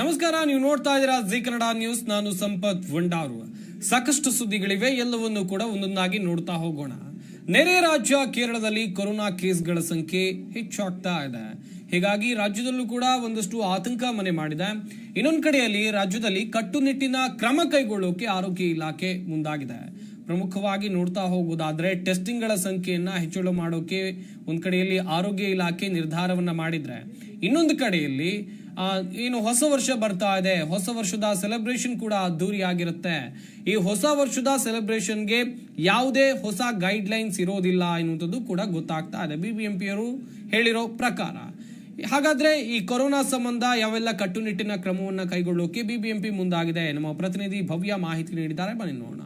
ನಮಸ್ಕಾರ, ನೀವು ನೋಡ್ತಾ ಇದ್ದೀರಾ ಜಿ ಕನ್ನಡ ನ್ಯೂಸ್. ನಾನು ಸಂಪತ್ ವಂಡಾರು. ಸಾಕಷ್ಟು ಸುದ್ದಿಗಳಿವೆ, ಎಲ್ಲವನ್ನೂ ಕೂಡ ಒಂದೊಂದಾಗಿ ನೋಡ್ತಾ ಹೋಗೋಣ. ನೆರೆ ರಾಜ್ಯ ಕೇರಳದಲ್ಲಿ ಕೊರೋನಾ ಕೇಸ್ಗಳ ಸಂಖ್ಯೆ ಹೆಚ್ಚಾಗ್ತಾ ಇದೆ. ಹೀಗಾಗಿ ರಾಜ್ಯದಲ್ಲೂ ಕೂಡ ಒಂದಷ್ಟು ಆತಂಕ ಮನೆ ಮಾಡಿದೆ. ಇನ್ನೊಂದು ಕಡೆಯಲ್ಲಿ ರಾಜ್ಯದಲ್ಲಿ ಕಟ್ಟುನಿಟ್ಟಿನ ಕ್ರಮ ಕೈಗೊಳ್ಳೋಕೆ ಆರೋಗ್ಯ ಇಲಾಖೆ ಮುಂದಾಗಿದೆ. ಪ್ರಮುಖವಾಗಿ ನೋಡ್ತಾ ಹೋಗೋದಾದ್ರೆ ಟೆಸ್ಟಿಂಗ್ಗಳ ಸಂಖ್ಯೆಯನ್ನ ಹೆಚ್ಚಳ ಮಾಡೋಕೆ ಒಂದ್ ಕಡೆಯಲ್ಲಿ ಆರೋಗ್ಯ ಇಲಾಖೆ ನಿರ್ಧಾರವನ್ನ ಮಾಡಿದ್ರೆ, ಇನ್ನೊಂದು ಕಡೆಯಲ್ಲಿ ಏನು ಹೊಸ ವರ್ಷ ಬರ್ತಾ ಇದೆ, ಹೊಸ ವರ್ಷದ ಸೆಲೆಬ್ರೇಷನ್ ಕೂಡ ಅದ್ದೂರಿಯಾಗಿರುತ್ತೆ. ಈ ಹೊಸ ವರ್ಷದ ಸೆಲೆಬ್ರೇಷನ್ಗೆ ಯಾವುದೇ ಹೊಸ ಗೈಡ್ ಲೈನ್ಸ್ ಇರೋದಿಲ್ಲ ಎನ್ನುವಂಥದ್ದು ಕೂಡ ಗೊತ್ತಾಗ್ತಾ ಇದೆ ಬಿಬಿಎಂಪಿಯವರು ಹೇಳಿರೋ ಪ್ರಕಾರ. ಹಾಗಾದ್ರೆ ಈ ಕೊರೋನಾ ಸಂಬಂಧ ಯಾವೆಲ್ಲ ಕಟ್ಟುನಿಟ್ಟಿನ ಕ್ರಮವನ್ನ ಕೈಗೊಳ್ಳೋಕೆ ಬಿಬಿಎಂಪಿ ಮುಂದಾಗಿದೆ? ನಮ್ಮ ಪ್ರತಿನಿಧಿ ಭವ್ಯ ಮಾಹಿತಿ ನೀಡಿದ್ದಾರೆ, ಬನ್ನಿ ನೋಡೋಣ.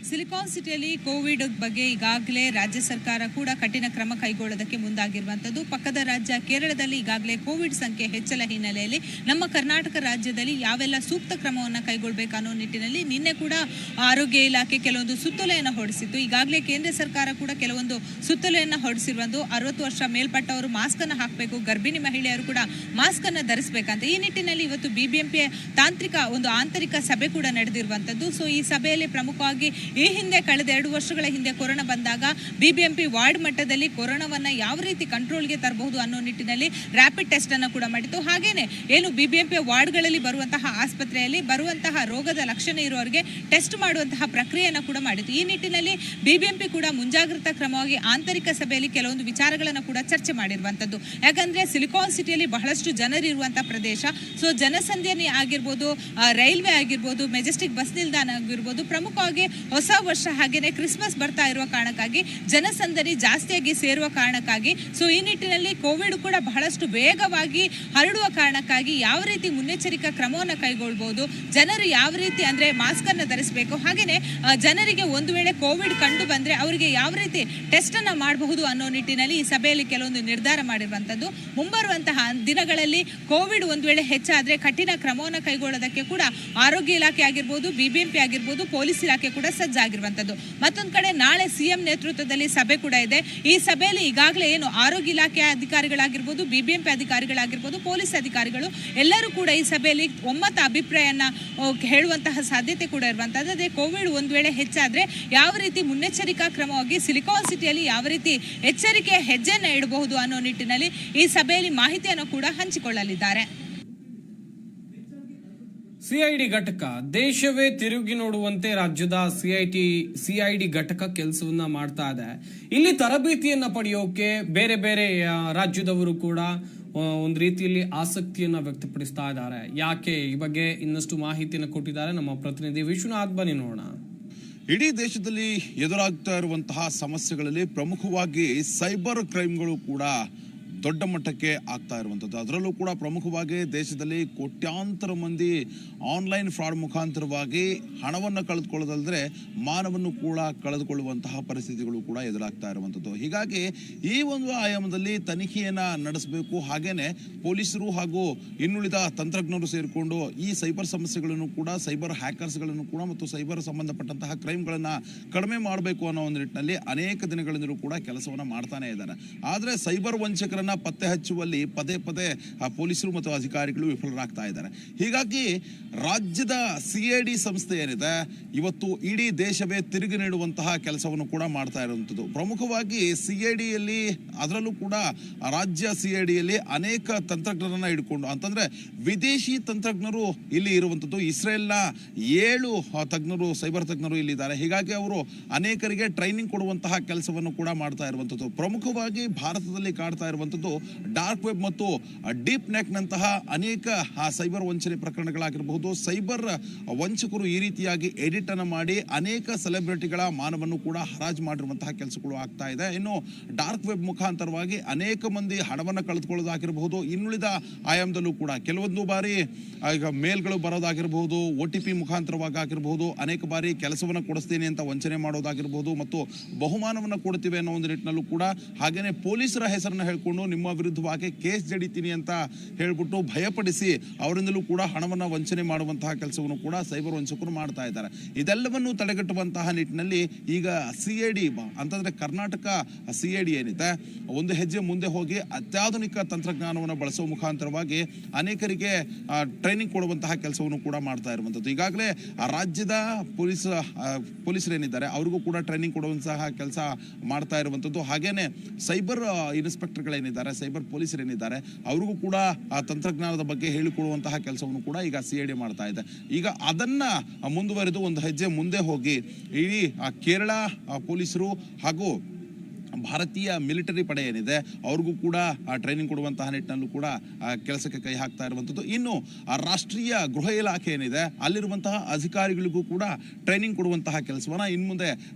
ಸಿಲಿಕಾನ್ ಸಿಟಿಯಲ್ಲಿ ಕೋವಿಡ್ ಬಗ್ಗೆ ಈಗಾಗಲೇ ರಾಜ್ಯ ಸರ್ಕಾರ ಕೂಡ ಕಠಿಣ ಕ್ರಮ ಕೈಗೊಳ್ಳೋದಕ್ಕೆ ಮುಂದಾಗಿರುವಂತದ್ದು. ಪಕ್ಕದ ರಾಜ್ಯ ಕೇರಳದಲ್ಲಿ ಈಗಾಗಲೇ ಕೋವಿಡ್ ಸಂಖ್ಯೆ ಹೆಚ್ಚಳ ಹಿನ್ನೆಲೆಯಲ್ಲಿ ನಮ್ಮ ಕರ್ನಾಟಕ ರಾಜ್ಯದಲ್ಲಿ ಯಾವೆಲ್ಲ ಸೂಕ್ತ ಕ್ರಮವನ್ನು ಕೈಗೊಳ್ಳಬೇಕನ್ನೋ ನಿಟ್ಟಿನಲ್ಲಿ ನಿನ್ನೆ ಕೂಡ ಆರೋಗ್ಯ ಇಲಾಖೆ ಕೆಲವೊಂದು ಸುತ್ತೋಲೆಯನ್ನು ಹೊರಡಿಸಿತ್ತು. ಈಗಾಗಲೇ ಕೇಂದ್ರ ಸರ್ಕಾರ ಕೂಡ ಕೆಲವೊಂದು ಸುತ್ತೋಲೆಯನ್ನು ಹೊರಡಿಸಿರುವುದು 60 ವರ್ಷ ಮೇಲ್ಪಟ್ಟವರು ಮಾಸ್ಕ್ ಅನ್ನು ಹಾಕಬೇಕು, ಗರ್ಭಿಣಿ ಮಹಿಳೆಯರು ಕೂಡ ಮಾಸ್ಕ್ ಅನ್ನು ಧರಿಸಬೇಕಂತ. ಈ ನಿಟ್ಟಿನಲ್ಲಿ ಇವತ್ತು ಬಿಬಿಎಂಪಿ ತಾಂತ್ರಿಕ ಒಂದು ಆಂತರಿಕ ಸಭೆ ಕೂಡ ನಡೆದಿರುವಂತದ್ದು. ಸೊ ಈ ಸಭೆಯಲ್ಲಿ ಪ್ರಮುಖವಾಗಿ ಈ ಹಿಂದೆ ಕಳೆದ 2 ವರ್ಷಗಳ ಹಿಂದೆ ಕೊರೋನಾ ಬಂದಾಗ ಬಿಬಿಎಂಪಿ ವಾರ್ಡ್ ಮಟ್ಟದಲ್ಲಿ ಕೊರೋನಾವನ್ನ ಯಾವ ರೀತಿ ಕಂಟ್ರೋಲ್ಗೆ ತರಬಹುದು ಅನ್ನೋ ನಿಟ್ಟಿನಲ್ಲಿ ರ್ಯಾಪಿಡ್ ಟೆಸ್ಟ್ ಅನ್ನು ಕೂಡ ಮಾಡಿತ್ತು. ಹಾಗೇನೆ ಏನು ಬಿಬಿಎಂಪಿ ವಾರ್ಡ್ಗಳಲ್ಲಿ ಬರುವಂತಹ ಆಸ್ಪತ್ರೆಯಲ್ಲಿ ಬರುವಂತಹ ರೋಗದ ಲಕ್ಷಣ ಇರುವವರಿಗೆ ಟೆಸ್ಟ್ ಮಾಡುವಂತಹ ಪ್ರಕ್ರಿಯೆಯನ್ನು ಕೂಡ ಮಾಡಿತ್ತು. ಈ ನಿಟ್ಟಿನಲ್ಲಿ ಬಿಬಿಎಂಪಿ ಕೂಡ ಮುಂಜಾಗ್ರತಾ ಕ್ರಮವಾಗಿ ಆಂತರಿಕ ಸಭೆಯಲ್ಲಿ ಕೆಲವೊಂದು ವಿಚಾರಗಳನ್ನು ಕೂಡ ಚರ್ಚೆ ಮಾಡಿರುವಂತದ್ದು. ಯಾಕಂದ್ರೆ ಸಿಲಿಕಾನ್ ಸಿಟಿಯಲ್ಲಿ ಬಹಳಷ್ಟು ಜನರಿರುವಂತಹ ಪ್ರದೇಶ. ಸೊ ಜನಸಂದಣಿ ಆಗಿರ್ಬೋದು, ರೈಲ್ವೆ ಆಗಿರ್ಬೋದು, ಮೆಜೆಸ್ಟಿಕ್ ಬಸ್ ನಿಲ್ದಾಣ ಆಗಿರ್ಬೋದು, ಪ್ರಮುಖವಾಗಿ ಹೊಸ ವರ್ಷ ಹಾಗೇನೆ ಕ್ರಿಸ್ಮಸ್ ಬರ್ತಾ ಇರುವ ಕಾರಣಕ್ಕಾಗಿ ಜನಸಂದಣಿ ಜಾಸ್ತಿಯಾಗಿ ಸೇರುವ ಕಾರಣಕ್ಕಾಗಿ ಸೊ ಈ ನಿಟ್ಟಿನಲ್ಲಿ ಕೋವಿಡ್ ಕೂಡ ಬಹಳಷ್ಟು ವೇಗವಾಗಿ ಹರಡುವ ಕಾರಣಕ್ಕಾಗಿ ಯಾವ ರೀತಿ ಮುನ್ನೆಚ್ಚರಿಕಾ ಕ್ರಮವನ್ನು ಕೈಗೊಳ್ಳಬಹುದು, ಜನರು ಯಾವ ರೀತಿ ಅಂದ್ರೆ ಮಾಸ್ಕ್ ಅನ್ನು ಧರಿಸಬೇಕು, ಹಾಗೇನೆ ಜನರಿಗೆ ಒಂದು ವೇಳೆ ಕೋವಿಡ್ ಕಂಡು ಬಂದ್ರೆ ಅವರಿಗೆ ಯಾವ ರೀತಿ ಟೆಸ್ಟ್ ಅನ್ನ ಮಾಡಬಹುದು ಅನ್ನೋ ನಿಟ್ಟಿನಲ್ಲಿ ಈ ಸಭೆಯಲ್ಲಿ ಕೆಲವೊಂದು ನಿರ್ಧಾರ ಮಾಡಿರುವಂತದ್ದು. ಮುಂಬರುವಂತಹ ದಿನಗಳಲ್ಲಿ ಕೋವಿಡ್ ಒಂದು ವೇಳೆ ಹೆಚ್ಚಾದ್ರೆ ಕಠಿಣ ಕ್ರಮವನ್ನು ಕೈಗೊಳ್ಳೋದಕ್ಕೆ ಕೂಡ ಆರೋಗ್ಯ ಇಲಾಖೆ ಆಗಿರ್ಬೋದು, ಬಿಬಿಎಂಪಿ ಆಗಿರ್ಬೋದು, ಪೊಲೀಸ್ ಇಲಾಖೆ ಕೂಡ ಸಜ್ಜಾಗಿರುವಂತದ್ದು. ಮತ್ತೊಂದು ಕಡೆ ನಾಳೆ ಸಿಎಂ ನೇತೃತ್ವದಲ್ಲಿ ಸಭೆ ಕೂಡ ಇದೆ. ಈ ಸಭೆಯಲ್ಲಿ ಈಗಾಗಲೇ ಏನು ಆರೋಗ್ಯ ಇಲಾಖೆ ಅಧಿಕಾರಿಗಳಾಗಿರ್ಬೋದು, ಬಿಬಿಎಂಪಿ ಅಧಿಕಾರಿಗಳಾಗಿರ್ಬೋದು, ಪೊಲೀಸ್ ಅಧಿಕಾರಿಗಳು ಎಲ್ಲರೂ ಕೂಡ ಈ ಸಭೆಯಲ್ಲಿ ಒಮ್ಮತ ಅಭಿಪ್ರಾಯನ ಹೇಳುವಂತಹ ಸಾಧ್ಯತೆ ಕೂಡ ಇರುವಂತದ್ದು. ಅದೇ ಕೋವಿಡ್ ಒಂದು ವೇಳೆ ಹೆಚ್ಚಾದ್ರೆ ಯಾವ ರೀತಿ ಮುನ್ನೆಚ್ಚರಿಕಾ ಕ್ರಮವಾಗಿ ಸಿಲಿಕಾನ್ ಸಿಟಿಯಲ್ಲಿ ಯಾವ ರೀತಿ ಎಚ್ಚರಿಕೆಯ ಹೆಜ್ಜೆಯನ್ನು ಇಡಬಹುದು ಅನ್ನೋ ನಿಟ್ಟಿನಲ್ಲಿ ಈ ಸಭೆಯಲ್ಲಿ ಮಾಹಿತಿಯನ್ನು ಕೂಡ ಹಂಚಿಕೊಳ್ಳಲಿದ್ದಾರೆ. ಸಿಐಡಿ ಘಟಕ ದೇಶವೇ ತಿರುಗಿ ನೋಡುವಂತೆ ರಾಜ್ಯದ ಸಿಐಡಿ ಘಟಕ ಕೆಲಸವನ್ನ ಮಾಡ್ತಾ ಇದೆ. ಇಲ್ಲಿ ತರಬೇತಿಯನ್ನ ಪಡೆಯೋಕೆ ಬೇರೆ ಬೇರೆ ರಾಜ್ಯದವರು ಕೂಡ ಒಂದು ರೀತಿಯಲ್ಲಿ ಆಸಕ್ತಿಯನ್ನ ವ್ಯಕ್ತಪಡಿಸ್ತಾ ಇದ್ದಾರೆ. ಯಾಕೆ? ಈ ಬಗ್ಗೆ ಇನ್ನಷ್ಟು ಮಾಹಿತಿಯನ್ನು ಕೊಟ್ಟಿದ್ದಾರೆ ನಮ್ಮ ಪ್ರತಿನಿಧಿ ವಿಶ್ವನಾಥ್, ಬನ್ನಿ ನೋಡೋಣ. ಇಡೀ ದೇಶದಲ್ಲಿ ಎದುರಾಗ್ತಾ ಇರುವಂತಹ ಸಮಸ್ಯೆಗಳಲ್ಲಿ ಪ್ರಮುಖವಾಗಿ ಸೈಬರ್ ಕ್ರೈಮ್ಗಳು ಕೂಡ ದೊಡ್ಡ ಮಟ್ಟಕ್ಕೆ ಆಗ್ತಾ ಇರುವಂಥದ್ದು. ಅದರಲ್ಲೂ ಕೂಡ ಪ್ರಮುಖವಾಗಿ ದೇಶದಲ್ಲಿ ಕೋಟ್ಯಾಂತರ ಮಂದಿ ಆನ್ಲೈನ್ ಫ್ರಾಡ್ ಮುಖಾಂತರವಾಗಿ ಹಣವನ್ನು ಕಳೆದುಕೊಳ್ಳೋದಲ್ಲದೆ ಮಾನವನ್ನು ಕೂಡ ಕಳೆದುಕೊಳ್ಳುವಂತಹ ಪರಿಸ್ಥಿತಿಗಳು ಕೂಡ ಎದುರಾಗ್ತಾ ಇರುವಂಥದ್ದು. ಹೀಗಾಗಿ ಈ ಒಂದು ಆಯಾಮದಲ್ಲಿ ತನಿಖೆಯನ್ನು ನಡೆಸಬೇಕು. ಹಾಗೇನೆ ಪೊಲೀಸರು ಹಾಗೂ ಇನ್ನುಳಿದ ತಂತ್ರಜ್ಞರು ಸೇರಿಕೊಂಡು ಈ ಸೈಬರ್ ಸಮಸ್ಯೆಗಳನ್ನು ಕೂಡ, ಸೈಬರ್ ಹ್ಯಾಕರ್ಸ್ಗಳನ್ನು ಕೂಡ ಮತ್ತು ಸೈಬರ್ ಸಂಬಂಧಪಟ್ಟಂತಹ ಕ್ರೈಮ್ಗಳನ್ನು ಕಡಿಮೆ ಮಾಡಬೇಕು ಅನ್ನೋ ಒಂದು ನಿಟ್ಟಿನಲ್ಲಿ ಅನೇಕ ದಿನಗಳಿಂದಲೂ ಕೂಡ ಕೆಲಸವನ್ನು ಮಾಡ್ತಾನೆ ಇದ್ದಾರೆ. ಆದರೆ ಸೈಬರ್ ವಂಚಕರನ್ನ ಪತ್ತೆ ಹಚ್ಚುವಲ್ಲಿ ಪದೇ ಪದೇ ಪೊಲೀಸರು ಮತ್ತು ಅಧಿಕಾರಿಗಳು ವಿಫಲರಾಗ್ತಾ ಇದ್ದಾರೆ. ಹೀಗಾಗಿ ರಾಜ್ಯದ ಸಿಐಡಿ ಸಂಸ್ಥೆ ಏನಿದೆ ಇವತ್ತು ಇಡೀ ದೇಶವೇ ತಿರುಗಿ ನೀಡುವಂತಹ ಕೆಲಸವನ್ನು ಕೂಡ ಮಾಡ್ತಾ ಇರುವಂಥದ್ದು. ಪ್ರಮುಖವಾಗಿ ಸಿಐಡಿಯಲ್ಲಿ, ಅದರಲ್ಲೂ ಕೂಡ ರಾಜ್ಯ ಸಿಐಡಿಯಲ್ಲಿ ಅನೇಕ ತಂತ್ರಜ್ಞರನ್ನ ಇಟ್ಕೊಂಡು, ಅಂತಂದ್ರೆ ವಿದೇಶಿ ತಂತ್ರಜ್ಞರು ಇಲ್ಲಿ ಇರುವಂಥದ್ದು. ಇಸ್ರೇಲ್ನ 7 ತಜ್ಞರು, ಸೈಬರ್ ತಜ್ಞರು ಇಲ್ಲಿದ್ದಾರೆ. ಹೀಗಾಗಿ ಅವರು ಅನೇಕರಿಗೆ ಟ್ರೈನಿಂಗ್ ಕೊಡುವಂತಹ ಕೆಲಸವನ್ನು ಕೂಡ ಮಾಡ್ತಾ ಇರುವಂಥದ್ದು. ಪ್ರಮುಖವಾಗಿ ಭಾರತದಲ್ಲಿ ಕಾಡ್ತಾ ಇರುವಂಥದ್ದು ಡಾರ್ಕ್ ವೆಬ್ ಮತ್ತು ಡೀಪ್ ನೆಕ್ ನಂತಹ ಅನೇಕ ಸೈಬರ್ ವಂಚನೆ ಪ್ರಕರಣಗಳಾಗಿರಬಹುದು. ಸೈಬರ್ ವಂಚಕರು ಈ ರೀತಿಯಾಗಿ ಎಡಿಟ್ ಅನ್ನು ಮಾಡಿ ಅನೇಕ ಸೆಲೆಬ್ರಿಟಿಗಳ ಮಾನವನ್ನು ಕೂಡ ಹರಾಜು ಮಾಡಿರುವಂತಹ ಕೆಲಸಗಳು ಆಗ್ತಾ ಇದೆ. ಇನ್ನು ಡಾರ್ಕ್ ವೆಬ್ ಮುಖಾಂತರವಾಗಿ ಅನೇಕ ಮಂದಿ ಹಣವನ್ನು ಕಳೆದುಕೊಳ್ಳೋದಾಗಿರಬಹುದು. ಇನ್ನುಳಿದ ಆಯಾಮದಲ್ಲೂ ಕೂಡ ಕೆಲವೊಂದು ಬಾರಿ ಈಗ ಮೇಲ್ಗಳು ಬರೋದಾಗಿರಬಹುದು, OTP ಮುಖಾಂತರವಾಗಿ ಆಗಿರಬಹುದು, ಅನೇಕ ಬಾರಿ ಕೆಲಸವನ್ನು ಕೊಡಿಸ್ತೀನಿ ಅಂತ ವಂಚನೆ ಮಾಡೋದಾಗಿರಬಹುದು ಮತ್ತು ಬಹುಮಾನವನ್ನು ಕೊಡ್ತೀವಿ ಅನ್ನೋ ಒಂದು ನಿಟ್ಟಿನಲ್ಲೂ ಕೂಡ, ಹಾಗೇನೆ ಪೊಲೀಸರ ಹೆಸರನ್ನು ಹೇಳ್ಕೊಂಡು ನಿಮ್ಮ ವಿರುದ್ಧವಾಗಿ ಕೇಸ್ ಜಡಿತೀನಿ ಅಂತ ಹೇಳ್ಬಿಟ್ಟು ಭಯಪಡಿಸಿ ಅವರಿಂದಲೂ ಕೂಡ ಹಣವನ್ನು ವಂಚನೆ ಮಾಡುವಂತಹ ಕೆಲಸವನ್ನು ಕೂಡ ಸೈಬರ್ ವಂಚಕರು ಮಾಡ್ತಾ ಇದ್ದಾರೆ. ಇದೆಲ್ಲವನ್ನು ತಡೆಗಟ್ಟುವಂತಹ ನಿಟ್ಟಿನಲ್ಲಿ ಈಗ CID ಅಂತಂದ್ರೆ ಕರ್ನಾಟಕ CID ಏನಿದೆ ಒಂದು ಹೆಜ್ಜೆ ಮುಂದೆ ಹೋಗಿ ಅತ್ಯಾಧುನಿಕ ತಂತ್ರಜ್ಞಾನವನ್ನು ಬಳಸುವ ಮುಖಾಂತರವಾಗಿ ಅನೇಕರಿಗೆ ಟ್ರೈನಿಂಗ್ ಕೊಡುವಂತಹ ಕೆಲಸವನ್ನು ಕೂಡ ಮಾಡ್ತಾ ಇರುವಂಥದ್ದು. ಈಗಾಗಲೇ ರಾಜ್ಯದ ಪೊಲೀಸರೇನಿದ್ದಾರೆ ಅವ್ರಿಗೂ ಕೂಡ ಟ್ರೈನಿಂಗ್ ಕೊಡುವಂತಹ ಕೆಲಸ ಮಾಡ್ತಾ ಇರುವಂಥದ್ದು. ಹಾಗೇನೆ ಸೈಬರ್ ಇನ್ಸ್ಪೆಕ್ಟರ್ಗಳೇನಿದ್ದಾರೆ, ಸೈಬರ್ ಪೊಲೀಸರೇನಿದ್ದಾರೆ ಅವ್ರಿಗೂ ಕೂಡ ಆ ತಂತ್ರಜ್ಞಾನದ ಬಗ್ಗೆ ಹೇಳಿಕೊಡುವಂತಹ ಕೆಲಸವನ್ನು ಕೂಡ ಈಗ CID ಮಾಡ್ತಾ ಇದೆ. ಈಗ ಅದನ್ನ ಮುಂದುವರೆದು ಒಂದು ಹೆಜ್ಜೆ ಮುಂದೆ ಹೋಗಿ ಇಡೀ ಕೇರಳ ಪೊಲೀಸರು ಹಾಗೂ ಭಾರತೀಯ ಮಿಲಿಟರಿ ಪಡೆ ಏನಿದೆ ಅವ್ರಿಗೂ ಕೂಡ ಟ್ರೈನಿಂಗ್ ಕೊಡುವಂತಹ ನಿಟ್ಟಿನಲ್ಲೂ ಕೂಡ ಕೆಲಸಕ್ಕೆ ಕೈ ಹಾಕ್ತಾ ಇರುವಂಥದ್ದು. ಇನ್ನು ರಾಷ್ಟ್ರೀಯ ಗೃಹ ಇಲಾಖೆ ಏನಿದೆ ಅಲ್ಲಿರುವಂತಹ ಅಧಿಕಾರಿಗಳಿಗೂ ಕೂಡ ಟ್ರೈನಿಂಗ್ ಕೊಡುವಂತಹ ಕೆಲಸವನ್ನ ಇನ್ನು ಮುಂದೆ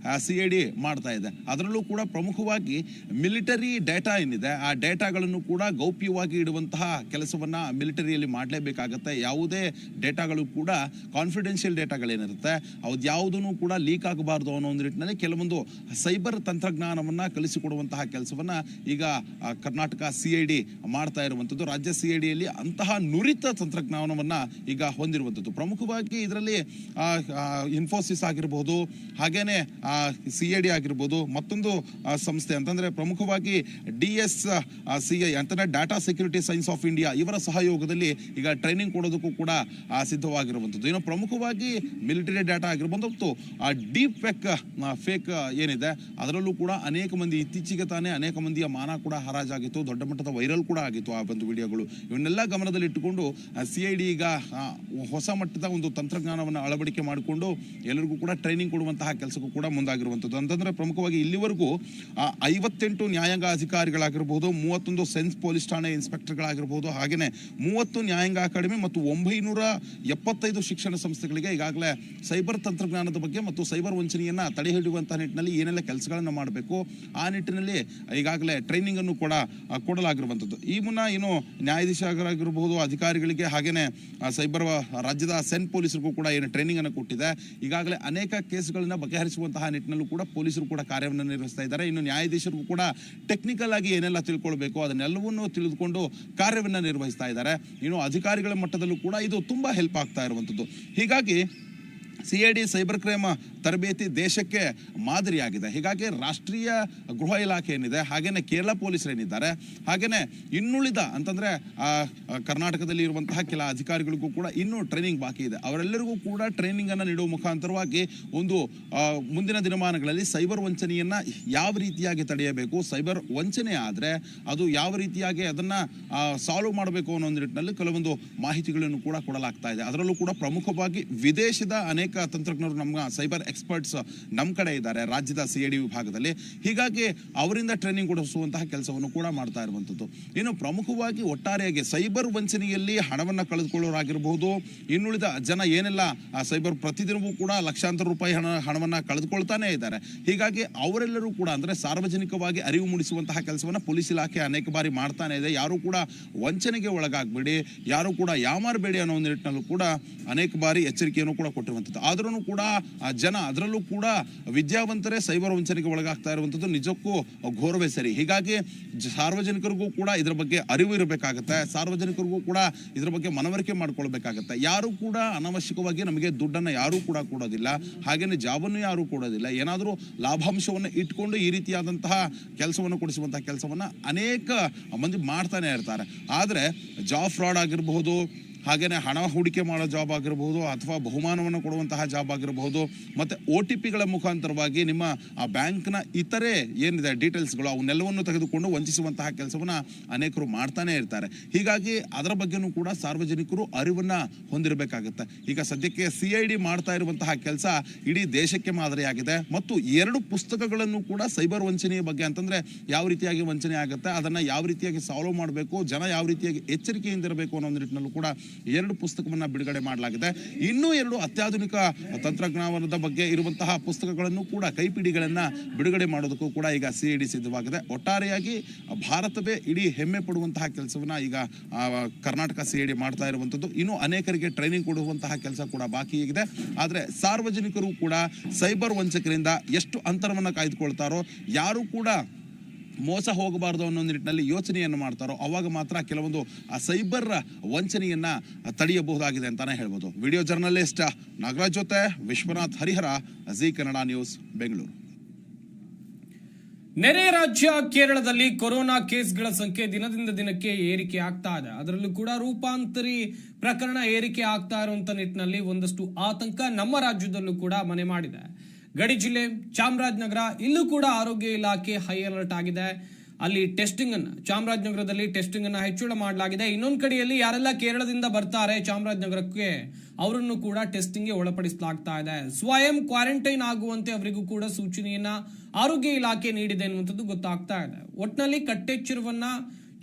CID ಮಾಡ್ತಾ ಇದೆ. ಅದರಲ್ಲೂ ಕೂಡ ಪ್ರಮುಖವಾಗಿ ಮಿಲಿಟರಿ ಡೇಟಾ ಏನಿದೆ ಆ ಡೇಟಾಗಳನ್ನು ಕೂಡ ಗೌಪ್ಯವಾಗಿ ಇಡುವಂತಹ ಕೆಲಸವನ್ನ ಮಿಲಿಟರಿಯಲ್ಲಿ ಮಾಡಲೇಬೇಕಾಗತ್ತೆ. ಯಾವುದೇ ಡೇಟಾಗಳು ಕೂಡ ಕಾನ್ಫಿಡೆನ್ಷಿಯಲ್ ಡೇಟಾಗಳೇನಿರುತ್ತೆ ಅದು ಯಾವುದೂ ಕೂಡ ಲೀಕ್ ಆಗಬಾರ್ದು ಅನ್ನೋ ಒಂದು ನಿಟ್ಟಿನಲ್ಲಿ ಕೆಲವೊಂದು ಸೈಬರ್ ತಂತ್ರಜ್ಞಾನವನ್ನ ಕಲಿಸಿಕೊಡುವಂತಹ ಕೆಲಸವನ್ನ ಈಗ ಕರ್ನಾಟಕ CID ಮಾಡ್ತಾ ಇರುವಂಥದ್ದು. ರಾಜ್ಯ CIDಯಲ್ಲಿ ಅಂತಹ ನುರಿತ ತಂತ್ರಜ್ಞಾನವನ್ನ ಈಗ ಹೊಂದಿರುವಂಥದ್ದು. ಪ್ರಮುಖವಾಗಿ ಇದರಲ್ಲಿ ಇನ್ಫೋಸಿಸ್ ಆಗಿರ್ಬೋದು, ಹಾಗೇನೆ CID ಆಗಿರ್ಬೋದು, ಮತ್ತೊಂದು ಸಂಸ್ಥೆ ಅಂತಂದ್ರೆ ಪ್ರಮುಖವಾಗಿ DSCI ಅಂತಂದ್ರೆ data security science of India ಇವರ ಸಹಯೋಗದಲ್ಲಿ ಈಗ ಟ್ರೈನಿಂಗ್ ಕೊಡೋದಕ್ಕೂ ಕೂಡ ಸಿದ್ಧವಾಗಿರುವಂಥದ್ದು. ಇನ್ನು ಪ್ರಮುಖವಾಗಿ ಮಿಲಿಟರಿ ಡಾಟಾ ಆಗಿರ್ಬೋದು, ಡೀಪ್ ಫೇಕ್ ಏನಿದೆ ಅದರಲ್ಲೂ ಕೂಡ ಅನೇಕ ಮಂದಿ ಇತ್ತೀಚೆಗೆ ತಾನೇ ಅನೇಕ ಮಂದಿಯ ಮಾನ ಕೂಡ ಹರಾಜಾಗಿತ್ತು, ದೊಡ್ಡ ಮಟ್ಟದ ವೈರಲ್ ಕೂಡ ಆಗಿತ್ತು ಆ ಒಂದು ವಿಡಿಯೋಗಳು. ಇವನ್ನೆಲ್ಲ ಗಮನದಲ್ಲಿಟ್ಟುಕೊಂಡು CID ಈಗ ಹೊಸ ಮಟ್ಟದ ಒಂದು ತಂತ್ರಜ್ಞಾನವನ್ನು ಅಳವಡಿಕೆ ಮಾಡಿಕೊಂಡು ಎಲ್ಲರಿಗೂ ಕೂಡ ಟ್ರೈನಿಂಗ್ ಕೊಡುವಂತಹ ಕೆಲಸಕ್ಕೂ ಕೂಡ ಮುಂದಾಗಿರುವಂಥದ್ದು. ಅಂತಂದ್ರೆ ಪ್ರಮುಖವಾಗಿ ಇಲ್ಲಿವರೆಗೂ 58 ನ್ಯಾಯಾಂಗ ಅಧಿಕಾರಿಗಳಾಗಿರ್ಬೋದು, 31 ಸೆನ್ಸ್ ಪೊಲೀಸ್ ಠಾಣೆ ಇನ್ಸ್ಪೆಕ್ಟರ್ಗಳಾಗಿರ್ಬೋದು, ಹಾಗೇನೆ 30 ನ್ಯಾಯಾಂಗ ಅಕಾಡೆಮಿ ಮತ್ತು 975 ಶಿಕ್ಷಣ ಸಂಸ್ಥೆಗಳಿಗೆ ಈಗಾಗಲೇ ಸೈಬರ್ ತಂತ್ರಜ್ಞಾನದ ಬಗ್ಗೆ ಮತ್ತು ಸೈಬರ್ ವಂಚನೆಯನ್ನ ತಡೆ ಹಿಡಿಯುವಂತಹ ನಿಟ್ಟಿನಲ್ಲಿ ಏನೆಲ್ಲ ಕೆಲಸಗಳನ್ನ ಮಾಡಬೇಕು ಆ ನಿಟ್ಟಿನಲ್ಲಿ ಈಗಾಗಲೇ ಟ್ರೈನಿಂಗ್ ಅನ್ನು ಕೂಡ ಕೊಡಲಾಗಿರುವಂಥದ್ದು. ಈ ಮುನ್ನ ಏನು ನ್ಯಾಯಾಧೀಶರಾಗಿರಬಹುದು ಅಧಿಕಾರಿಗಳಿಗೆ ಹಾಗೇನೆ ಸೈಬರ್ ರಾಜ್ಯದ ಸೆಂಟ್ ಪೊಲೀಸರಿಗೂ ಕೂಡ ಏನು ಟ್ರೈನಿಂಗ್ ಅನ್ನು ಕೊಟ್ಟಿದೆ. ಈಗಾಗಲೇ ಅನೇಕ ಕೇಸ್ಗಳನ್ನ ಬಗೆಹರಿಸುವಂತಹ ನಿಟ್ಟಿನಲ್ಲೂ ಕೂಡ ಪೊಲೀಸರು ಕೂಡ ಕಾರ್ಯವನ್ನು ನಿರ್ವಹಿಸ್ತಾ ಇದ್ದಾರೆ. ಇನ್ನು ನ್ಯಾಯಾಧೀಶರಿಗೂ ಕೂಡ ಟೆಕ್ನಿಕಲ್ ಆಗಿ ಏನೆಲ್ಲ ತಿಳ್ಕೊಳ್ಬೇಕು ಅದನ್ನೆಲ್ಲವನ್ನೂ ತಿಳಿದುಕೊಂಡು ಕಾರ್ಯವನ್ನು ನಿರ್ವಹಿಸ್ತಾ ಇದ್ದಾರೆ. ಇನ್ನು ಅಧಿಕಾರಿಗಳ ಮಟ್ಟದಲ್ಲೂ ಕೂಡ ಇದು ತುಂಬಾ ಹೆಲ್ಪ್ ಆಗ್ತಾ ಇರುವಂಥದ್ದು. ಹೀಗಾಗಿ CID ಸೈಬರ್ ಕ್ರೈಮ್ ತರಬೇತಿ ದೇಶಕ್ಕೆ ಮಾದರಿಯಾಗಿದೆ. ಹೀಗಾಗಿ ರಾಷ್ಟ್ರೀಯ ಗೃಹ ಇಲಾಖೆ ಏನಿದೆ, ಹಾಗೇನೆ ಕೇರಳ ಪೊಲೀಸರೇನಿದ್ದಾರೆ, ಹಾಗೇನೆ ಇನ್ನುಳಿದ ಅಂತಂದ್ರೆ ಕರ್ನಾಟಕದಲ್ಲಿ ಇರುವಂತಹ ಕೆಲ ಅಧಿಕಾರಿಗಳಿಗೂ ಕೂಡ ಇನ್ನೂ ಟ್ರೈನಿಂಗ್ ಬಾಕಿ ಇದೆ. ಅವರೆಲ್ಲರಿಗೂ ಕೂಡ ಟ್ರೈನಿಂಗ್ ಅನ್ನು ನೀಡುವ ಮುಖಾಂತರವಾಗಿ ಒಂದು ಮುಂದಿನ ದಿನಮಾನಗಳಲ್ಲಿ ಸೈಬರ್ ವಂಚನೆಯನ್ನ ಯಾವ ರೀತಿಯಾಗಿ ತಡೆಯಬೇಕು, ಸೈಬರ್ ವಂಚನೆ ಆದ್ರೆ ಅದು ಯಾವ ರೀತಿಯಾಗಿ ಅದನ್ನ ಸಾಲ್ವ್ ಮಾಡಬೇಕು ಅನ್ನೋ ನಿಟ್ಟಿನಲ್ಲಿ ಕೆಲವೊಂದು ಮಾಹಿತಿಗಳನ್ನು ಕೂಡ ಕೊಡಲಾಗ್ತಾ ಇದೆ. ಅದರಲ್ಲೂ ಕೂಡ ಪ್ರಮುಖವಾಗಿ ವಿದೇಶದ ಅನೇಕ ತಂತ್ರಜ್ಞರು ನಮ್ಮ ಸೈಬರ್ ಎಕ್ಸ್ಪರ್ಟ್ಸ್ ನಮ್ಮ ಕಡೆ ಇದ್ದಾರೆ ರಾಜ್ಯದ CID ವಿಭಾಗದಲ್ಲಿ. ಹೀಗಾಗಿ ಅವರಿಂದ ಟ್ರೈನಿಂಗ್ ಕೊಡಿಸುವಂತಹ ಕೆಲಸವನ್ನು ಕೂಡ ಮಾಡ್ತಾ ಇರುವಂಥದ್ದು. ಇನ್ನು ಪ್ರಮುಖವಾಗಿ ಒಟ್ಟಾರೆಯಾಗಿ ಸೈಬರ್ ವಂಚನೆಯಲ್ಲಿ ಹಣವನ್ನು ಕಳೆದುಕೊಳ್ಳೋರಾಗಿರಬಹುದು, ಇನ್ನುಳಿದ ಜನ ಏನೆಲ್ಲ ಸೈಬರ್ ಪ್ರತಿದಿನವೂ ಕೂಡ ಲಕ್ಷಾಂತರ ರೂಪಾಯಿ ಹಣವನ್ನು ಕಳೆದುಕೊಳ್ತಾನೆ ಇದ್ದಾರೆ. ಹೀಗಾಗಿ ಅವರೆಲ್ಲರೂ ಕೂಡ ಅಂದ್ರೆ ಸಾರ್ವಜನಿಕವಾಗಿ ಅರಿವು ಮೂಡಿಸುವಂತಹ ಕೆಲಸವನ್ನು ಪೊಲೀಸ್ ಇಲಾಖೆ ಅನೇಕ ಬಾರಿ ಮಾಡ್ತಾನೆ ಇದೆ. ಯಾರು ಕೂಡ ವಂಚನೆಗೆ ಒಳಗಾಗಬೇಡಿ, ಯಾರು ಕೂಡ ಯಾಮಾರಬೇಡಿ ಅನ್ನೋ ಒಂದು ನಿಟ್ಟಿನಲ್ಲೂ ಕೂಡ ಅನೇಕ ಬಾರಿ ಎಚ್ಚರಿಕೆಯನ್ನು ಕೂಡ ಕೊಟ್ಟಿರುವಂಥದ್ದು. ಆದ್ರೂ ಕೂಡ ಜನ ಅದರಲ್ಲೂ ಕೂಡ ವಿದ್ಯಾವಂತರೇ ಸೈಬರ್ ವಂಚನೆಗೆ ಒಳಗಾಗ್ತಾ ಇರುವಂಥದ್ದು ನಿಜಕ್ಕೂ ಘೋರವೇ ಸರಿ. ಹೀಗಾಗಿ ಸಾರ್ವಜನಿಕರಿಗೂ ಕೂಡ ಇದರ ಬಗ್ಗೆ ಅರಿವು ಇರಬೇಕಾಗತ್ತೆ, ಸಾರ್ವಜನಿಕರಿಗೂ ಕೂಡ ಇದರ ಬಗ್ಗೆ ಮನವರಿಕೆ ಮಾಡ್ಕೊಳ್ಬೇಕಾಗತ್ತೆ. ಯಾರು ಕೂಡ ಅನಾವಶ್ಯಕವಾಗಿ ನಮಗೆ ದುಡ್ಡನ್ನು ಯಾರೂ ಕೂಡ ಕೊಡೋದಿಲ್ಲ, ಹಾಗೇನೆ ಜಾಬನ್ನು ಯಾರು ಕೊಡೋದಿಲ್ಲ. ಏನಾದರೂ ಲಾಭಾಂಶವನ್ನು ಇಟ್ಕೊಂಡು ಈ ರೀತಿಯಾದಂತಹ ಕೆಲಸವನ್ನು ಕೊಡಿಸುವಂತಹ ಕೆಲಸವನ್ನ ಅನೇಕ ಮಂದಿ ಮಾಡ್ತಾನೆ ಇರ್ತಾರೆ. ಆದರೆ ಜಾಬ್ ಫ್ರಾಡ್ ಆಗಿರಬಹುದು, ಹಾಗೇನೆ ಹಣ ಹೂಡಿಕೆ ಮಾಡೋ ಜಾಬ್ ಆಗಿರಬಹುದು, ಅಥವಾ ಬಹುಮಾನವನ್ನು ಕೊಡುವಂತಹ ಜಾಬ್ ಆಗಿರಬಹುದು, ಮತ್ತೆ OTPಗಳ ಮುಖಾಂತರವಾಗಿ ನಿಮ್ಮ ಆ ಬ್ಯಾಂಕ್ನ ಇತರೆ ಏನಿದೆ ಡೀಟೇಲ್ಸ್ಗಳು ಅವನ್ನೆಲ್ಲವನ್ನು ತೆಗೆದುಕೊಂಡು ವಂಚಿಸುವಂತಹ ಕೆಲಸವನ್ನ ಅನೇಕರು ಮಾಡ್ತಾನೆ ಇರ್ತಾರೆ. ಹೀಗಾಗಿ ಅದರ ಬಗ್ಗೆನೂ ಕೂಡ ಸಾರ್ವಜನಿಕರು ಅರಿವನ್ನ ಹೊಂದಿರಬೇಕಾಗುತ್ತೆ. ಈಗ ಸದ್ಯಕ್ಕೆ CID ಮಾಡ್ತಾ ಇರುವಂತಹ ಕೆಲಸ ಇಡೀ ದೇಶಕ್ಕೆ ಮಾದರಿಯಾಗಿದೆ. ಮತ್ತು 2 ಪುಸ್ತಕಗಳನ್ನು ಕೂಡ ಸೈಬರ್ ವಂಚನೆಯ ಬಗ್ಗೆ ಅಂತಂದ್ರೆ ಯಾವ ರೀತಿಯಾಗಿ ವಂಚನೆ ಆಗುತ್ತೆ, ಅದನ್ನ ಯಾವ ರೀತಿಯಾಗಿ ಸಾಲ್ವ್ ಮಾಡಬೇಕು, ಜನ ಯಾವ ರೀತಿಯಾಗಿ ಎಚ್ಚರಿಕೆಯಿಂದ ಇರಬೇಕು ಅನ್ನೋ ನಿಟ್ಟಿನಲ್ಲೂ ಕೂಡ 2 ಪುಸ್ತಕವನ್ನ ಬಿಡುಗಡೆ ಮಾಡಲಾಗಿದೆ. ಇನ್ನೂ 2 ಅತ್ಯಾಧುನಿಕ ತಂತ್ರಜ್ಞಾನದ ಬಗ್ಗೆ ಇರುವಂತಹ ಪುಸ್ತಕಗಳನ್ನು ಕೂಡ ಕೈಪಿಡಿಗಳನ್ನ ಬಿಡುಗಡೆ ಮಾಡೋದಕ್ಕೂ ಕೂಡ ಈಗ CID ಸಿದ್ಧವಾಗಿದೆ. ಒಟ್ಟಾರೆಯಾಗಿ ಭಾರತವೇ ಇಡೀ ಹೆಮ್ಮೆ ಪಡುವಂತಹ ಕೆಲಸವನ್ನ ಈಗ ಕರ್ನಾಟಕ CID ಮಾಡ್ತಾ ಇರುವಂಥದ್ದು. ಇನ್ನು ಅನೇಕರಿಗೆ ಟ್ರೈನಿಂಗ್ ಕೊಡುವಂತಹ ಕೆಲಸ ಕೂಡ ಬಾಕಿ ಇದೆ. ಆದ್ರೆ ಸಾರ್ವಜನಿಕರು ಕೂಡ ಸೈಬರ್ ವಂಚಕರಿಂದ ಎಷ್ಟು ಅಂತರವನ್ನ ಕಾಯ್ದುಕೊಳ್ತಾರೋ, ಯಾರು ಕೂಡ ಮೋಸ ಹೋಗಬಾರ್ದು ಅನ್ನೋ ನಿಟ್ಟಿನಲ್ಲಿ ಯೋಚನೆಯನ್ನು ಮಾಡ್ತಾರೋ ಅವಾಗ ಮಾತ್ರ ಕೆಲವೊಂದು ಸೈಬರ್ ವಂಚನೆಯನ್ನ ತಡೆಯಬಹುದಾಗಿದೆ ಅಂತಾನೆ ಹೇಳ್ಬೋದು. ವಿಡಿಯೋ ಜರ್ನಲಿಸ್ಟ್ ನಾಗರಾಜ್ ಜೊತೆ ವಿಶ್ವನಾಥ್ ಹರಿಹರ, ಜಿ ಕನ್ನಡ ನ್ಯೂಸ್, ಬೆಂಗಳೂರು. ನೆರೆ ರಾಜ್ಯ ಕೇರಳದಲ್ಲಿ ಕೊರೋನಾ ಕೇಸ್ಗಳ ಸಂಖ್ಯೆ ದಿನದಿಂದ ದಿನಕ್ಕೆ ಏರಿಕೆ ಆಗ್ತಾ ಇದೆ. ಅದರಲ್ಲೂ ಕೂಡ ರೂಪಾಂತರಿ ಪ್ರಕರಣ ಏರಿಕೆ ಆಗ್ತಾ ಇರುವಂತ ನಿಟ್ಟಿನಲ್ಲಿ ಒಂದಷ್ಟು ಆತಂಕ ನಮ್ಮ ರಾಜ್ಯದಲ್ಲೂ ಕೂಡ ಮನೆ ಮಾಡಿದೆ. ಗಡಿ ಜಿಲ್ಲೆ ಚಾಮರಾಜನಗರ, ಇಲ್ಲೂ ಕೂಡ ಆರೋಗ್ಯ ಇಲಾಖೆ ಹೈ ಅಲರ್ಟ್ ಆಗಿದೆ. ಅಲ್ಲಿ ಟೆಸ್ಟಿಂಗ್ ಅನ್ನ, ಚಾಮರಾಜನಗರದಲ್ಲಿ ಟೆಸ್ಟಿಂಗ್ ಅನ್ನ ಹೆಚ್ಚಳ ಮಾಡಲಾಗಿದೆ. ಇನ್ನೊಂದು ಕಡೆಯಲ್ಲಿ ಯಾರೆಲ್ಲ ಕೇರಳದಿಂದ ಬರ್ತಾರೆ ಚಾಮರಾಜನಗರಕ್ಕೆ ಅವರನ್ನು ಕೂಡ ಟೆಸ್ಟಿಂಗ್ಗೆ ಒಳಪಡಿಸಲಾಗ್ತಾ ಇದೆ. ಸ್ವಯಂ ಕ್ವಾರಂಟೈನ್ ಆಗುವಂತೆ ಅವರಿಗೂ ಕೂಡ ಸೂಚನೆಯನ್ನ ಆರೋಗ್ಯ ಇಲಾಖೆ ನೀಡಿದೆ ಎನ್ನುವಂಥದ್ದು ಗೊತ್ತಾಗ್ತಾ ಇದೆ. ಒಟ್ಟಿನಲ್ಲಿ ಕಟ್ಟೆಚ್ಚರವನ್ನ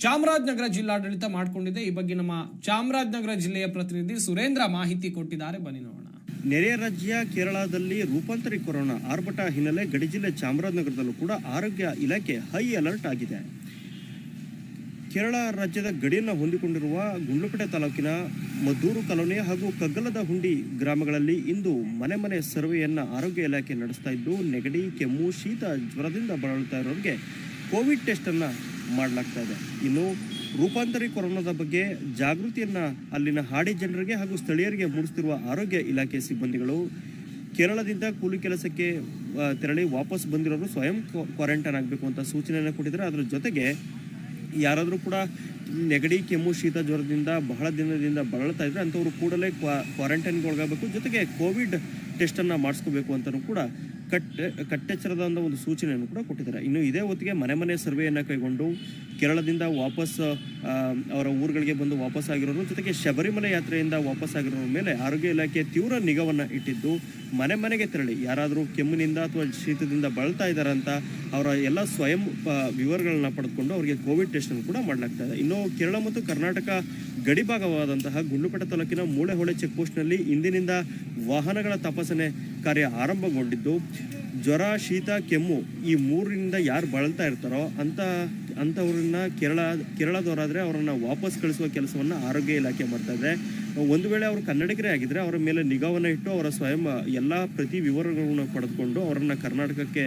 ಚಾಮರಾಜನಗರ ಜಿಲ್ಲಾಡಳಿತ ಮಾಡಿಕೊಂಡಿದೆ. ಈ ಬಗ್ಗೆ ನಮ್ಮ ಚಾಮರಾಜನಗರ ಜಿಲ್ಲೆಯ ಪ್ರತಿನಿಧಿ ಸುರೇಂದ್ರ ಮಾಹಿತಿ ಕೊಟ್ಟಿದ್ದಾರೆ, ಬನ್ನಿ ನೋಡೋಣ. ನೆರೆಯ ರಾಜ್ಯ ಕೇರಳದಲ್ಲಿ ರೂಪಾಂತರಿ ಕೊರೋನಾ ಆರ್ಭಟ ಹಿನ್ನೆಲೆ ಗಡಿ ಜಿಲ್ಲೆ ಚಾಮರಾಜನಗರದಲ್ಲೂ ಕೂಡ ಆರೋಗ್ಯ ಇಲಾಖೆ ಹೈ ಅಲರ್ಟ್ ಆಗಿದೆ. ಕೇರಳ ರಾಜ್ಯದ ಗಡಿಯನ್ನು ಹೊಂದಿಕೊಂಡಿರುವ ಗುಂಡ್ಲುಪೇಟೆ ತಾಲೂಕಿನ ಮದ್ದೂರು ಕಾಲೋನಿ ಹಾಗೂ ಕಗ್ಗಲದ ಹುಂಡಿ ಗ್ರಾಮಗಳಲ್ಲಿ ಇಂದು ಮನೆ ಮನೆ ಸರ್ವೆಯನ್ನು ಆರೋಗ್ಯ ಇಲಾಖೆ ನಡೆಸ್ತಾ ಇದ್ದು, ನೆಗಡಿ, ಕೆಮ್ಮು, ಶೀತ, ಜ್ವರದಿಂದ ಬಳಲುತ್ತಾ ಇರೋರಿಗೆ ಕೋವಿಡ್ ಟೆಸ್ಟ್ ಅನ್ನ ಮಾಡಲಾಗ್ತಾ ಇದೆ. ಇನ್ನು ರೂಪಾಂತರಿ ಕೊರೋನಾದ ಬಗ್ಗೆ ಜಾಗೃತಿಯನ್ನ ಅಲ್ಲಿನ ಹಾಡಿ ಜನರಿಗೆ ಹಾಗೂ ಸ್ಥಳೀಯರಿಗೆ ಮೂಡಿಸುತ್ತಿರುವ ಆರೋಗ್ಯ ಇಲಾಖೆ ಸಿಬ್ಬಂದಿಗಳು ಕೇರಳದಿಂದ ಕೂಲಿ ಕೆಲಸಕ್ಕೆ ತೆರಳಿ ವಾಪಸ್ ಬಂದಿರೋರು ಸ್ವಯಂ ಕ್ವಾರಂಟೈನ್ ಆಗಬೇಕು ಅಂತ ಸೂಚನೆಯನ್ನು ಕೊಟ್ಟಿದ್ದಾರೆ. ಅದರ ಜೊತೆಗೆ ಯಾರಾದರೂ ಕೂಡ ನೆಗಡಿ, ಕೆಮ್ಮು, ಶೀತ, ಜ್ವರದಿಂದ ಬಹಳ ದಿನದಿಂದ ಬಳಲ್ತಾ ಇದ್ರೆ ಅಂಥವ್ರು ಕೂಡಲೇ ಕ್ವಾರಂಟೈನ್ಗೆ ಒಳಗಾಗಬೇಕು. ಜೊತೆಗೆ ಕೋವಿಡ್ ಟೆಸ್ಟನ್ನು ಮಾಡಿಸ್ಕೋಬೇಕು ಅಂತಲೂ ಕೂಡ ಕಟ್ಟೆಚ್ಚರದ ಒಂದು ಸೂಚನೆಯನ್ನು ಕೂಡ ಕೊಟ್ಟಿದ್ದಾರೆ. ಇನ್ನು ಇದೇ ಹೊತ್ತಿಗೆ ಮನೆ ಮನೆ ಸರ್ವೆಯನ್ನು ಕೈಗೊಂಡು ಕೇರಳದಿಂದ ವಾಪಸ್ ಅವರ ಊರುಗಳಿಗೆ ಬಂದು ವಾಪಸ್ ಆಗಿರೋರು, ಜೊತೆಗೆ ಶಬರಿಮಲೆ ಯಾತ್ರೆಯಿಂದ ವಾಪಸ್ ಆಗಿರೋರ ಮೇಲೆ ಆರೋಗ್ಯ ಇಲಾಖೆ ತೀವ್ರ ನಿಗಾವನ್ನು ಇಟ್ಟಿದ್ದು, ಮನೆ ಮನೆಗೆ ತೆರಳಿ ಯಾರಾದರೂ ಕೆಮ್ಮಿನಿಂದ ಅಥವಾ ಶೀತದಿಂದ ಬಳಲ್ತಾ ಇದ್ದಾರೆ ಅಂತ ಅವರ ಎಲ್ಲ ಸ್ವಯಂ ವಿವರಗಳನ್ನ ಪಡೆದುಕೊಂಡು ಅವರಿಗೆ ಕೋವಿಡ್ ಟೆಸ್ಟನ್ನು ಕೂಡ ಮಾಡಲಾಗ್ತಾ ಇದೆ. ಇನ್ನು ಕೇರಳ ಮತ್ತು ಕರ್ನಾಟಕ ಗಡಿ ಭಾಗವಾದಂತಹ ಗುಂಡ್ಲುಪೇಟೆ ತಾಲೂಕಿನ ಮೂಳೆಹೊಳೆ ಚೆಕ್ ಪೋಸ್ಟ್ನಲ್ಲಿ ಇಂದಿನಿಂದ ವಾಹನಗಳ ತಪಾಸಣೆ ಕಾರ್ಯ ಆರಂಭಗೊಂಡಿದ್ದು, ಜ್ವರ, ಶೀತ, ಕೆಮ್ಮು ಈ ಮೂರರಿಂದ ಯಾರು ಬಳಲ್ತಾ ಇರ್ತಾರೋ ಅಂಥವ್ರನ್ನ ಕೇರಳದವರಾದರೆ ಅವರನ್ನು ವಾಪಸ್ ಕಳಿಸುವ ಕೆಲಸವನ್ನು ಆರೋಗ್ಯ ಇಲಾಖೆ ಮಾಡ್ತಾ ಇದೆ. ಒಂದು ವೇಳೆ ಅವರು ಕನ್ನಡಿಗರೇ ಆಗಿದ್ರೆ ಅವರ ಮೇಲೆ ನಿಗಾವನ್ನು ಇಟ್ಟು ಅವರ ಸ್ವಯಂ ಎಲ್ಲ ಪ್ರತಿ ವಿವರಗಳನ್ನು ಪಡೆದುಕೊಂಡು ಅವರನ್ನು ಕರ್ನಾಟಕಕ್ಕೆ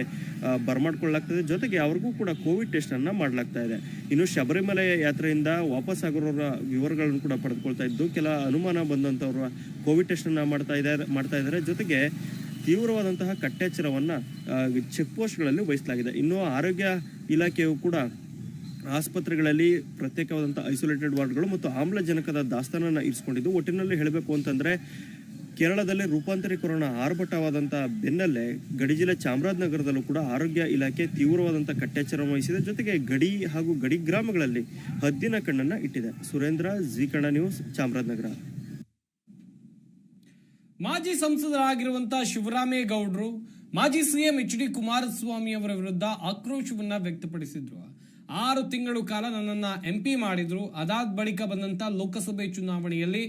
ಬರಮಾಡ್ಕೊಳ್ಳಲಾಗ್ತದೆ. ಜೊತೆಗೆ ಅವ್ರಿಗೂ ಕೂಡ ಕೋವಿಡ್ ಟೆಸ್ಟನ್ನು ಮಾಡಲಾಗ್ತಾ ಇದೆ. ಇನ್ನು ಶಬರಿಮಲೆ ಯಾತ್ರೆಯಿಂದ ವಾಪಸ್ ಆಗಿರೋರ ವಿವರಗಳನ್ನು ಕೂಡ ಪಡೆದುಕೊಳ್ತಾ ಇದ್ದು, ಕೆಲ ಅನುಮಾನ ಬಂದಂಥವ್ರ ಕೋವಿಡ್ ಟೆಸ್ಟನ್ನು ಮಾಡ್ತಾ ಇದ್ದಾರೆ. ಜೊತೆಗೆ ತೀವ್ರವಾದಂತಹ ಕಟ್ಟೆಚ್ಚರವನ್ನು ಚೆಕ್ ಪೋಸ್ಟ್ಗಳಲ್ಲಿ ವಹಿಸಲಾಗಿದೆ. ಇನ್ನು ಆರೋಗ್ಯ ಇಲಾಖೆಯು ಕೂಡ ಆಸ್ಪತ್ರೆಗಳಲ್ಲಿ ಪ್ರತ್ಯೇಕವಾದಂಥ ಐಸೋಲೇಟೆಡ್ ವಾರ್ಡ್ಗಳು ಮತ್ತು ಆಮ್ಲಜನಕದ ದಾಸ್ತಾನನ್ನು ಇರಿಸಿಕೊಂಡಿದ್ದು, ಒಟ್ಟಿನಲ್ಲಿ ಹೇಳಬೇಕು ಅಂತಂದರೆ ಕೇರಳದಲ್ಲಿ ರೂಪಾಂತರಿ ಕೊರೋನಾ ಆರ್ಭಟವಾದಂಥ ಬೆನ್ನಲ್ಲೇ ಗಡಿ ಜಿಲ್ಲೆ ಚಾಮರಾಜನಗರದಲ್ಲೂ ಕೂಡ ಆರೋಗ್ಯ ಇಲಾಖೆ ತೀವ್ರವಾದಂಥ ಕಟ್ಟೆಚ್ಚರ ವಹಿಸಿದೆ. ಜೊತೆಗೆ ಗಡಿ ಹಾಗೂ ಗಡಿ ಗ್ರಾಮಗಳಲ್ಲಿ ಹದ್ದಿನ ಕಣ್ಣನ್ನು ಇಟ್ಟಿದೆ. Surendra, G Kannada news, Chamarajanagar. ಮಾಜಿ ಸಂಸದರಾಗಿರುವಂತಹ ಶಿವರಾಮೇಗೌಡರು ಮಾಜಿ ಸಿಎಂ ಎಚ್.ಡಿ. ಕುಮಾರಸ್ವಾಮಿ ಅವರ ವಿರುದ್ಧ ಆಕ್ರೋಶವನ್ನ ವ್ಯಕ್ತಪಡಿಸಿದ್ರು. 6 ತಿಂಗಳು ಕಾಲ ನನ್ನನ್ನ ಎಂಪಿ ಮಾಡಿದ್ರು. ಅದಾದ ಬಳಿಕ ಬಂದಂತ ಲೋಕಸಭೆ ಚುನಾವಣೆಯಲ್ಲಿ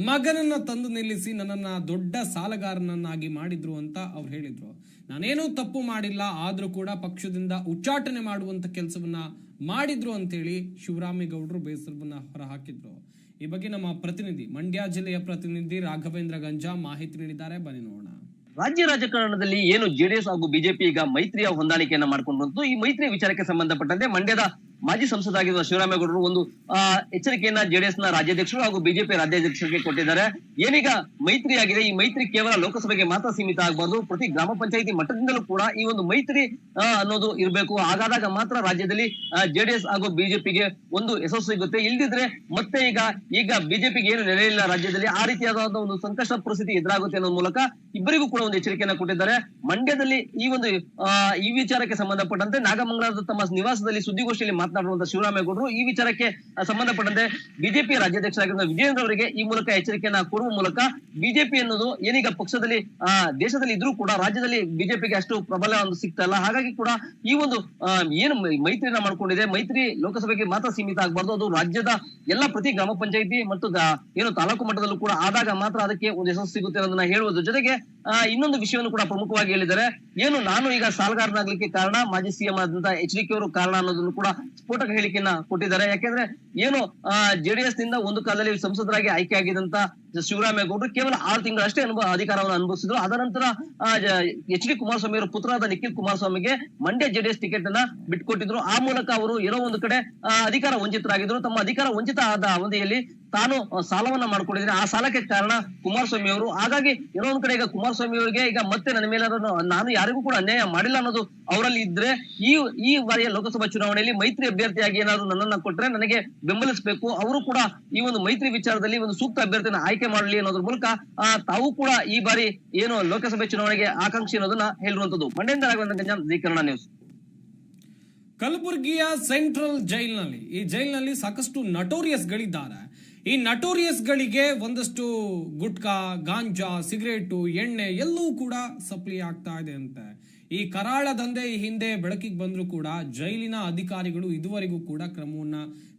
ಮಗನನ್ನ ತಂದು ನಿಲ್ಲಿಸಿ ನನ್ನನ್ನ ದೊಡ್ಡ ಸಾಲಗಾರನನ್ನಾಗಿ ಮಾಡಿದ್ರು ಅಂತ ಅವ್ರು ಹೇಳಿದ್ರು. ನಾನೇನೂ ತಪ್ಪು ಮಾಡಿಲ್ಲ, ಆದ್ರೂ ಕೂಡ ಪಕ್ಷದಿಂದ ಉಚ್ಚಾಟನೆ ಮಾಡುವಂತ ಕೆಲಸವನ್ನ ಮಾಡಿದ್ರು ಅಂತೇಳಿ ಶಿವರಾಮೇಗೌಡರು ಬೇಸರವನ್ನ ಹೊರಹಾಕಿದ್ರು. ಈ ಬಗ್ಗೆ ನಮ್ಮ ಪ್ರತಿನಿಧಿ, ಮಂಡ್ಯ ಜಿಲ್ಲೆಯ ಪ್ರತಿನಿಧಿ ರಾಘವೇಂದ್ರ ಗಂಜಾ ಮಾಹಿತಿ ನೀಡಿದ್ದಾರೆ, ಬನ್ನಿ ನೋಡೋಣ. ರಾಜ್ಯ ರಾಜಕಾರಣದಲ್ಲಿ ಏನು ಜೆಡಿಎಸ್ ಹಾಗೂ ಬಿಜೆಪಿ ಈಗ ಮೈತ್ರಿಯ ಹೊಂದಾಣಿಕೆಯನ್ನ ಮಾಡ್ಕೊಂಡು ಬಂತು. ಈ ಮೈತ್ರಿ ವಿಚಾರಕ್ಕೆ ಸಂಬಂಧಪಟ್ಟಂತೆ ಮಂಡ್ಯದ ಮಾಜಿ ಸಂಸದರಾಗಿರುವ ಶಿವರಾಮೇಗೌಡರು ಒಂದು ಎಚ್ಚರಿಕೆಯನ್ನ ಜೆಡಿಎಸ್ ನ ರಾಜ್ಯಾಧ್ಯಕ್ಷರು ಹಾಗೂ ಬಿಜೆಪಿ ರಾಜ್ಯಾಧ್ಯಕ್ಷರಿಗೆ ಕೊಟ್ಟಿದ್ದಾರೆ. ಏನೀಗ ಮೈತ್ರಿ ಆಗಿದೆ, ಈ ಮೈತ್ರಿ ಕೇವಲ ಲೋಕಸಭೆಗೆ ಮಾತ್ರ ಸೀಮಿತ ಆಗಬಾರ್ದು, ಪ್ರತಿ ಗ್ರಾಮ ಪಂಚಾಯಿತಿ ಮಟ್ಟದಿಂದಲೂ ಕೂಡ ಈ ಒಂದು ಮೈತ್ರಿ ಅನ್ನೋದು ಇರಬೇಕು. ಹಾಗಾದಾಗ ಮಾತ್ರ ರಾಜ್ಯದಲ್ಲಿ ಜೆಡಿಎಸ್ ಹಾಗೂ ಬಿಜೆಪಿಗೆ ಒಂದು ಯಶಸ್ಸು ಸಿಗುತ್ತೆ. ಇಲ್ದಿದ್ರೆ ಮತ್ತೆ ಈಗ ಬಿಜೆಪಿಗೆ ಏನು ನೆಲೆ ಇಲ್ಲ ರಾಜ್ಯದಲ್ಲಿ, ಆ ರೀತಿಯಾದ ಒಂದು ಸಂಕಷ್ಟ ಪರಿಸ್ಥಿತಿ ಎದುರಾಗುತ್ತೆ ಅನ್ನೋ ಮೂಲಕ ಇಬ್ಬರಿಗೂ ಕೂಡ ಒಂದು ಎಚ್ಚರಿಕೆಯನ್ನ ಕೊಟ್ಟಿದ್ದಾರೆ. ಮಂಡ್ಯದಲ್ಲಿ ಈ ವಿಚಾರಕ್ಕೆ ಸಂಬಂಧಪಟ್ಟಂತೆ ನಾಗಮಂಗಲದ ತಮ್ಮ ನಿವಾಸದಲ್ಲಿ ಸುದ್ದಿಗೋಷ್ಠಿಯಲ್ಲಿ ಮಾತನಾಡುವಂತ ಶಿವರಾಮೇಗೌಡರು ಈ ವಿಚಾರಕ್ಕೆ ಸಂಬಂಧಪಟ್ಟಂತೆ ಬಿಜೆಪಿ ರಾಜ್ಯಾಧ್ಯಕ್ಷರಾಗಿರುವ ವಿಜಯೇಂದ್ರ ಅವರಿಗೆ ಈ ಮೂಲಕ ಎಚ್ಚರಿಕೆಯನ್ನ ಕೊಡುವ ಮೂಲಕ ಬಿಜೆಪಿ ಅನ್ನೋದು ಏನೀಗ ಪಕ್ಷದಲ್ಲಿ ದೇಶದಲ್ಲಿ ಇದ್ರೂ ಕೂಡ ರಾಜ್ಯದಲ್ಲಿ ಬಿಜೆಪಿಗೆ ಅಷ್ಟು ಪ್ರಬಲ ಒಂದು ಸಿಗ್ತಾ ಇಲ್ಲ. ಹಾಗಾಗಿ ಕೂಡ ಈ ಒಂದು ಏನು ಮೈತ್ರಿಯನ್ನ ಮಾಡ್ಕೊಂಡಿದೆ, ಮೈತ್ರಿ ಲೋಕಸಭೆಗೆ ಮಾತ್ರ ಸೀಮಿತ ಆಗಬಾರ್ದು, ಅದು ರಾಜ್ಯದ ಎಲ್ಲ ಪ್ರತಿ ಗ್ರಾಮ ಪಂಚಾಯಿತಿ ಮತ್ತು ಏನು ತಾಲೂಕು ಮಟ್ಟದಲ್ಲೂ ಕೂಡ ಆದಾಗ ಮಾತ್ರ ಅದಕ್ಕೆ ಒಂದು ಯಶಸ್ಸು ಸಿಗುತ್ತೆ ಅನ್ನೋದನ್ನ ಹೇಳುವುದು ಜೊತೆಗೆ ಇನ್ನೊಂದು ವಿಷಯವನ್ನು ಕೂಡ ಪ್ರಮುಖವಾಗಿ ಹೇಳಿದ್ದಾರೆ. ಏನು ನಾನು ಈಗ ಸಾಲಗಾರನಾಗ್ಲಿಕ್ಕೆ ಕಾರಣ ಮಾಜಿ ಸಿಎಂ ಆದಂತಹ ಎಚ್.ಡಿ. ಅವರು ಕಾರಣ ಅನ್ನೋದನ್ನು ಕೂಡ ಸ್ಫೋಟಕ ಹೇಳಿಕೆಯನ್ನ ಕೊಟ್ಟಿದ್ದಾರೆ. ಯಾಕೆಂದ್ರೆ ಏನು ಜೆಡಿಎಸ್ ನಿಂದ ಒಂದು ಕಾಲದಲ್ಲಿ ಸಂಸದರಾಗಿ ಆಯ್ಕೆ ಆಗಿದಂತ ಶಿವರಾಮೇಗೌಡರು ಕೇವಲ 6 ತಿಂಗಳಷ್ಟೇ ಅಧಿಕಾರವನ್ನು ಅನುಭವಿಸಿದ್ರು. ಅದರ ನಂತರ ಎಚ್ ಡಿ ಕುಮಾರಸ್ವಾಮಿ ಅವರ ಪುತ್ರರಾದ ನಿಖಿಲ್ ಕುಮಾರಸ್ವಾಮಿಗೆ ಮಂಡ್ಯ ಜೆಡಿಎಸ್ ಟಿಕೆಟ್ ಅನ್ನ ಬಿಟ್ಕೊಟ್ಟಿದ್ರು. ಆ ಮೂಲಕ ಅವರು ಏನೋ ಒಂದು ಕಡೆ ಅಧಿಕಾರ ವಂಚಿತರಾಗಿದ್ರು. ತಮ್ಮ ಅಧಿಕಾರ ವಂಚಿತ ಆದ ಅವಧಿಯಲ್ಲಿ ತಾನು ಸಾಲವನ್ನ ಮಾಡ್ಕೊಂಡಿದ್ರೆ ಆ ಸಾಲಕ್ಕೆ ಕಾರಣ ಕುಮಾರಸ್ವಾಮಿ ಅವರು. ಹಾಗಾಗಿ ಏನೋ ಒಂದ್ ಕಡೆ ಈಗ ಕುಮಾರಸ್ವಾಮಿ ಅವರಿಗೆ ಈಗ ಮತ್ತೆ ನನ್ನ ಮೇಲೆ ನಾನು ಯಾರಿಗೂ ಕೂಡ ಅನ್ಯಾಯ ಮಾಡಿಲ್ಲ ಅನ್ನೋದು ಅವರಲ್ಲಿ ಇದ್ರೆ ಈ ಬಾರಿಯ ಲೋಕಸಭಾ ಚುನಾವಣೆಯಲ್ಲಿ ಮೈತ್ರಿ ಅಭ್ಯರ್ಥಿಯಾಗಿ ಏನಾದ್ರು ನನ್ನನ್ನ ಕೊಟ್ರೆ ನನಗೆ ಬೆಂಬಲಿಸಬೇಕು, ಅವರು ಕೂಡ ಈ ಒಂದು ಮೈತ್ರಿ ವಿಚಾರದಲ್ಲಿ ಒಂದು ಸೂಕ್ತ ಅಭ್ಯರ್ಥಿನ ಆಯ್ಕೆ ಮಾಡಲಿ ಅನ್ನೋದ್ರ ಮೂಲಕ ತಾವು ಕೂಡ ಈ ಬಾರಿ ಏನು ಲೋಕಸಭೆ ಚುನಾವಣೆಗೆ ಆಕಾಂಕ್ಷಿ ಅನ್ನೋದನ್ನ ಹೇಳಿರುವಂತದ್ದು. ಮಂಡ್ಯದಿಂದ ರಾಘವೇಂದ್ರ, ಜಿ ಕನ್ನಡ ನ್ಯೂಸ್. ಕಲಬುರಗಿಯ ಸೆಂಟ್ರಲ್ ಜೈಲ್ನಲ್ಲಿ, ಈ ಜೈಲ್ನಲ್ಲಿ ಸಾಕಷ್ಟು ನಟೋರಿಯಸ್ಗಳಿದ್ದಾರೆ. ಈ ನಟೋರಿಯಸ್ಗಳಿಗೆ ಒಂದಷ್ಟು ಗುಟ್ಕಾ, ಗಾಂಜಾ, ಸಿಗರೇಟು, ಎಣ್ಣೆ ಎಲ್ಲವೂ ಕೂಡ ಸಪ್ಲೈ ಆಗ್ತಾ ಇದೆ ಅಂತೆ. ಈ ಕರಾಳ ದಂಧೆ ಈ ಹಿಂದೆ ಬೆಳಕಿಗೆ ಬಂದರೂ ಕೂಡ ಜೈಲಿನ ಅಧಿಕಾರಿಗಳು ಇದುವರೆಗೂ ಕೂಡ ಕ್ರಮವನ್ನ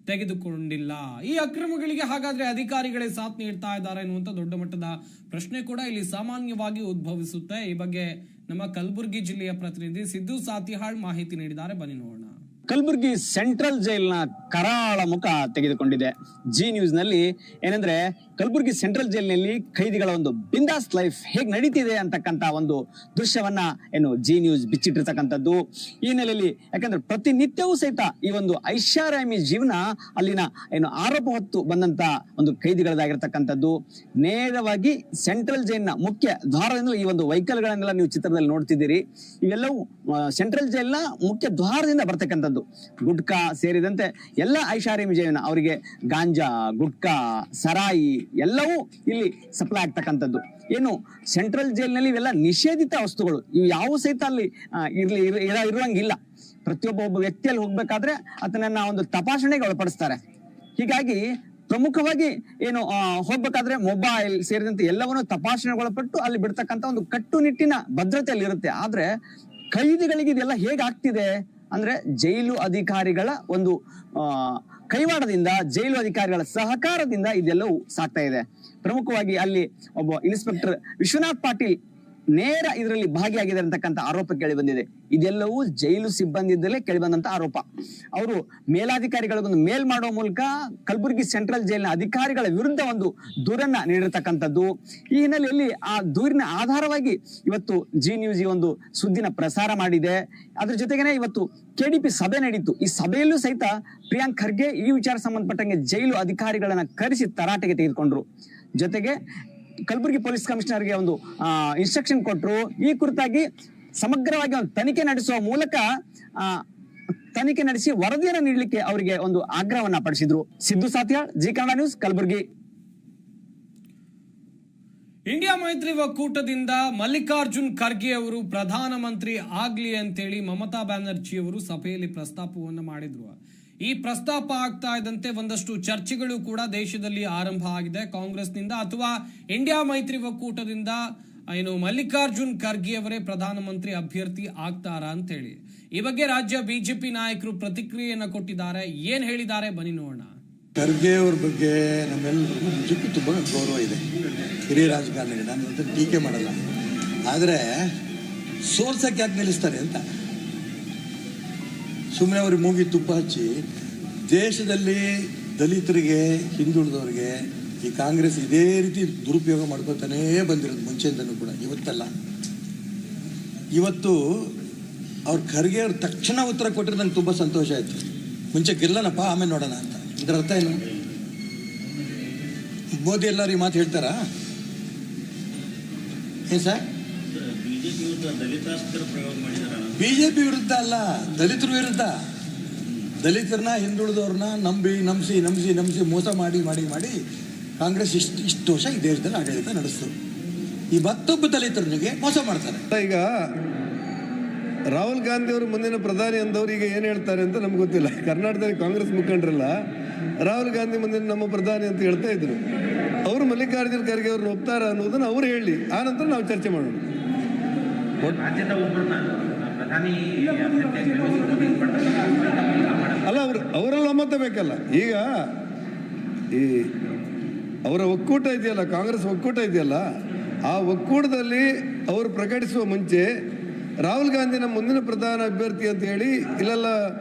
ತೆಗೆದುಕೊಂಡಿಲ್ಲ. ಈ ಅಕ್ರಮಗಳಿಗೆ ಹಾಗಾದ್ರೆ ಅಧಿಕಾರಿಗಳೇ ಸಾಥ್ ನೀಡ್ತಾ ಇದ್ದಾರೆ ಎನ್ನುವಂತ ದೊಡ್ಡ ಮಟ್ಟದ ಪ್ರಶ್ನೆ ಕೂಡ ಇಲ್ಲಿ ಸಾಮಾನ್ಯವಾಗಿ ಉದ್ಭವಿಸುತ್ತೆ. ಈ ಬಗ್ಗೆ ನಮ್ಮ ಕಲಬುರಗಿ ಜಿಲ್ಲೆಯ ಪ್ರತಿನಿಧಿ ಸಿದ್ದು ಸಾತಿಹಾಳ್ ಮಾಹಿತಿ ನೀಡಿದ್ದಾರೆ, ಬನ್ನಿ ನೋಡೋಣ. ಕಲಬುರಗಿ ಸೆಂಟ್ರಲ್ ಜೈಲ್ನ ಕರಾಳ ಮುಖ ತೆಗೆದುಕೊಂಡಿದೆ. ಜಿ ನ್ಯೂಸ್ ನಲ್ಲಿ ಏನಂದ್ರೆ ಕಲಬುರಗಿ ಸೆಂಟ್ರಲ್ ಜೈಲಿನಲ್ಲಿ ಖೈದಿಗಳ ಒಂದು ಬಿಂದಾಸ್ ಲೈಫ್ ಹೇಗೆ ನಡೀತಿದೆ ಅಂತಕ್ಕಂತ ಒಂದು ದೃಶ್ಯವನ್ನ ಜಿ ನ್ಯೂಸ್ ಬಿಚ್ಚಿಟ್ಟಿರ್ತಕ್ಕಂಥದ್ದು. ಈ ನೆಲೆಯಲ್ಲಿ ಯಾಕಂದ್ರೆ ಪ್ರತಿನಿತ್ಯವೂ ಸಹಿತ ಈ ಒಂದು ಐಷಾರಾಮಿ ಜೀವನ ಅಲ್ಲಿನ ಆರೋಪ ಹೊತ್ತು ಬಂದಂತ ಒಂದು ಖೈದಿಗಳದಾಗಿರ್ತಕ್ಕಂಥದ್ದು. ನೇರವಾಗಿ ಸೆಂಟ್ರಲ್ ಜೈಲ್ನ ಮುಖ್ಯ ದ್ವಾರದಿಂದ ಈ ಒಂದು ವೆಹಿಕಲ್ ಗಳನ್ನೆಲ್ಲ ನೀವು ಚಿತ್ರದಲ್ಲಿ ನೋಡ್ತಿದ್ದೀರಿ. ಇವೆಲ್ಲವೂ ಸೆಂಟ್ರಲ್ ಜೈಲ್ನ ಮುಖ್ಯ ದ್ವಾರದಿಂದ ಬರ್ತಕ್ಕಂಥದ್ದು. ಗುಟ್ಕಾ ಸೇರಿದಂತೆ ಎಲ್ಲ ಐಷಾರಾಮಿ ಜೀವನ, ಅವರಿಗೆ ಗಾಂಜಾ, ಗುಟ್ಕಾ, ಸರಾಯಿ ಎಲ್ಲವೂ ಇಲ್ಲಿ ಸಪ್ಲೈ ಆಗ್ತಕ್ಕಂಥದ್ದು. ಏನು ಸೆಂಟ್ರಲ್ ಜೈಲ್ನಲ್ಲಿ ಇವೆಲ್ಲ ನಿಷೇಧಿತ ವಸ್ತುಗಳು, ಇವು ಯಾವ ಸಹಿತ ಅಲ್ಲಿ ಇರುವಂಗಿಲ್ಲ. ಒಬ್ಬ ವ್ಯಕ್ತಿಯಲ್ಲಿ ಹೋಗ್ಬೇಕಾದ್ರೆ ಅದನ್ನ ಒಂದು ತಪಾಸಣೆಗೆ ಒಳಪಡಿಸ್ತಾರೆ. ಹೀಗಾಗಿ ಪ್ರಮುಖವಾಗಿ ಹೋಗ್ಬೇಕಾದ್ರೆ ಮೊಬೈಲ್ ಸೇರಿದಂತೆ ಎಲ್ಲವನ್ನೂ ತಪಾಸಣೆಗೊಳಪಟ್ಟು ಅಲ್ಲಿ ಬಿಡ್ತಕ್ಕಂಥ ಒಂದು ಕಟ್ಟುನಿಟ್ಟಿನ ಭದ್ರತೆಯಲ್ಲಿ ಇರುತ್ತೆ. ಆದ್ರೆ ಖೈದಿಗಳಿಗೆ ಇದೆಲ್ಲ ಹೇಗಾಗ್ತಿದೆ ಅಂದ್ರೆ ಜೈಲು ಅಧಿಕಾರಿಗಳ ಒಂದು ಕೈವಾಡದಿಂದ, ಜೈಲು ಅಧಿಕಾರಿಗಳ ಸಹಕಾರದಿಂದ ಇದೆಲ್ಲವೂ ಸಾಗ್ತಾ ಇದೆ. ಪ್ರಮುಖವಾಗಿ ಅಲ್ಲಿ ಒಬ್ಬ ಇನ್ಸ್ಪೆಕ್ಟರ್ ವಿಶ್ವನಾಥ್ ಪಾಟೀಲ್ ನೇರ ಇದರಲ್ಲಿ ಭಾಗಿಯಾಗಿದ್ದಾರೆ ಅಂತಕ್ಕಂಥ ಆರೋಪ ಕೇಳಿ ಬಂದಿದೆ. ಇದೆಲ್ಲವೂ ಜೈಲು ಸಿಬ್ಬಂದಿಯಿಂದಲೇ ಕೇಳಿ ಬಂದಂತ ಆರೋಪ. ಅವರು ಮೇಲಾಧಿಕಾರಿಗಳಿಗೊಂದು ಮೇಲ್ ಮಾಡೋ ಮೂಲಕ ಕಲಬುರಗಿ ಸೆಂಟ್ರಲ್ ಜೈಲಿನ ಅಧಿಕಾರಿಗಳ ವಿರುದ್ಧ ಒಂದು ದೂರನ್ನ ನೀಡಿರ್ತಕ್ಕಂಥದ್ದು. ಈ ಹಿನ್ನೆಲೆಯಲ್ಲಿ ಆ ದೂರಿನ ಆಧಾರವಾಗಿ ಇವತ್ತು ಜಿ ನ್ಯೂಸ್ ಈ ಒಂದು ಸುದ್ದಿನ ಪ್ರಸಾರ ಮಾಡಿದೆ. ಅದ್ರ ಜೊತೆಗೇನೆ ಇವತ್ತು ಕೆಡಿಪಿ ಸಭೆ ನಡೀತು. ಈ ಸಭೆಯಲ್ಲೂ ಸಹಿತ ಪ್ರಿಯಾಂಕ್ ಖರ್ಗೆ ಈ ವಿಚಾರ ಸಂಬಂಧಪಟ್ಟಂಗೆ ಜೈಲು ಅಧಿಕಾರಿಗಳನ್ನ ಕರೆಸಿ ತರಾಟೆಗೆ ತೆಗೆದುಕೊಂಡ್ರು. ಜೊತೆಗೆ ಕಲಬುರಗಿ ಪೊಲೀಸ್ ಕಮಿಷನರ್ಗೆ ಒಂದು ಇನ್ಸ್ಟ್ರಕ್ಷನ್ ಕೊಟ್ಟರು. ಈ ಕುರಿತಾಗಿ ಸಮಗ್ರವಾಗಿ ಒಂದು ತನಿಖೆ ನಡೆಸುವ ಮೂಲಕ ತನಿಖೆ ನಡೆಸಿ ವರದಿಯನ್ನು ನೀಡಲಿಕ್ಕೆ ಅವರಿಗೆ ಒಂದು ಆಗ್ರಹವನ್ನ ಪಡಿಸಿದ್ರು. Siddu Satyal, Zee Kannada news, Kalaburagi. India ಮೈತ್ರಿ ಒಕ್ಕೂಟದಿಂದ ಮಲ್ಲಿಕಾರ್ಜುನ್ ಖರ್ಗೆ ಅವರು ಪ್ರಧಾನಮಂತ್ರಿ ಆಗ್ಲಿ ಅಂತೇಳಿ ಮಮತಾ ಬ್ಯಾನರ್ಜಿ ಅವರು ಸಭೆಯಲ್ಲಿ ಪ್ರಸ್ತಾಪವನ್ನು ಮಾಡಿದ್ರು. ಈ ಪ್ರಸ್ತಾಪ ಆಗ್ತಾ ಇದ್ದಂತೆ ಒಂದಷ್ಟು ಚರ್ಚೆಗಳು ಕೂಡ ದೇಶದಲ್ಲಿ ಆರಂಭ ಆಗಿದೆ. ಕಾಂಗ್ರೆಸ್ನಿಂದ ಅಥವಾ ಇಂಡಿಯಾ ಮೈತ್ರಿ ಒಕ್ಕೂಟದಿಂದ ಮಲ್ಲಿಕಾರ್ಜುನ್ ಖರ್ಗೆ ಅವರೇ ಪ್ರಧಾನಮಂತ್ರಿ ಅಭ್ಯರ್ಥಿ ಆಗ್ತಾರಾ ಅಂತ ಹೇಳಿ ಈ ಬಗ್ಗೆ ರಾಜ್ಯ ಬಿಜೆಪಿ ನಾಯಕರು ಪ್ರತಿಕ್ರಿಯೆಯನ್ನ ಕೊಟ್ಟಿದ್ದಾರೆ. ಏನ್ ಹೇಳಿದ್ದಾರೆ ಬನ್ನಿ ನೋಡೋಣ. ಖರ್ಗೆ ಅವ್ರ ಬಗ್ಗೆ ನಮ್ಮೆಲ್ಲರಿಗೂ ನಿಜಕ್ಕೂ ತುಂಬ ಗೌರವ ಇದೆ. ಹಿರಿಯ ರಾಜಕಾರಣಿಗಳು, ನಾನು ಅದನ್ನು ಟೀಕೆ ಮಾಡಲ್ಲ. ಆದರೆ ಸೋಲ್ಸಕ್ಕೆ ಯಾಕೆ ನಿಲ್ಲಿಸ್ತಾರೆ ಅಂತ ಸುಮ್ಮನೆ ಅವ್ರಿಗೆ ಮೂಗಿ ತುಪ್ಪ ಹಚ್ಚಿ ದೇಶದಲ್ಲಿ ದಲಿತರಿಗೆ, ಹಿಂದುಳಿದವರಿಗೆ ಈ ಕಾಂಗ್ರೆಸ್ ಇದೇ ರೀತಿ ದುರುಪಯೋಗ ಮಾಡ್ಕೊತಾನೇ ಬಂದಿರೋದು ಮುಂಚೆಯಿಂದನೂ ಕೂಡ, ಇವತ್ತಲ್ಲ. ಇವತ್ತು ಅವ್ರ ಖರ್ಗೆ ಅವ್ರು ತಕ್ಷಣ ಉತ್ತರ ಕೊಟ್ಟರೆ ನಂಗೆ ತುಂಬ ಸಂತೋಷ ಆಯಿತು. ಮುಂಚೆ ಗೆಲ್ಲನಪ್ಪ ಆಮೇಲೆ ನೋಡೋಣ ಅಂತ. ಇದರ ಅರ್ಥ ಏನು? ಮೋದಿ ಎಲ್ಲರೂ ಈ ಮಾತು ಹೇಳ್ತಾರಾ? ಏನ್ ಸರ್? ಬಿಜೆಪಿ ವಿರುದ್ಧ ಅಲ್ಲ, ದಲಿತರ ವಿರುದ್ಧ. ದಲಿತರನ್ನ, ಹಿಂದುಳಿದವ್ರನ್ನ ನಂಬಿಸಿ ಮೋಸ ಮಾಡಿ ಕಾಂಗ್ರೆಸ್ ಇಷ್ಟು ವರ್ಷ ಈ ದೇಶದಲ್ಲಿ ಆಡಳಿತ ನಡೆಸ್ತು. ಈ ಮತ್ತೊಬ್ಬ ದಲಿತರನಿಗೆ ಮೋಸ ಮಾಡ್ತಾರೆ. ಈಗ ರಾಹುಲ್ ಗಾಂಧಿ ಅವರು ಮುಂದಿನ ಪ್ರಧಾನಿ ಅಂದವ್ರು ಈಗ ಏನು ಹೇಳ್ತಾರೆ ಅಂತ ನಮ್ಗೆ ಗೊತ್ತಿಲ್ಲ. ಕರ್ನಾಟಕದಲ್ಲಿ ಕಾಂಗ್ರೆಸ್ ಮುಖಂಡರಲ್ಲ ರಾಹುಲ್ ಗಾಂಧಿ ಮುಂದಿನ ನಮ್ಮ ಪ್ರಧಾನಿ ಅಂತ ಹೇಳ್ತಾ ಇದ್ರು. ಅವರು ಮಲ್ಲಿಕಾರ್ಜುನ್ ಖರ್ಗೆ ಅವ್ರನ್ನ ಒಪ್ತಾರ ಅನ್ನೋದನ್ನ ಅವ್ರು ಹೇಳಿ, ಆ ನಂತರ ನಾವು ಚರ್ಚೆ ಮಾಡೋಣ. ಅಲ್ಲ, ಅವರೆಲ್ಲ ಒಮ್ಮತ ಬೇಕಲ್ಲ. ಈಗ ಈ ಅವರ ಒಕ್ಕೂಟ ಇದೆಯಲ್ಲ, ಕಾಂಗ್ರೆಸ್ ಒಕ್ಕೂಟ ಇದೆಯಲ್ಲ, ಆ ಒಕ್ಕೂಟದಲ್ಲಿ ಅವರು ಪ್ರಕಟಿಸುವ ಮುಂಚೆ ರಾಹುಲ್ ಗಾಂಧಿ ನಮ್ಮ ಮುಂದಿನ ಪ್ರಧಾನ ಅಭ್ಯರ್ಥಿ ಅಂತ ಹೇಳಿ ಇಲ್ಲೆಲ್ಲ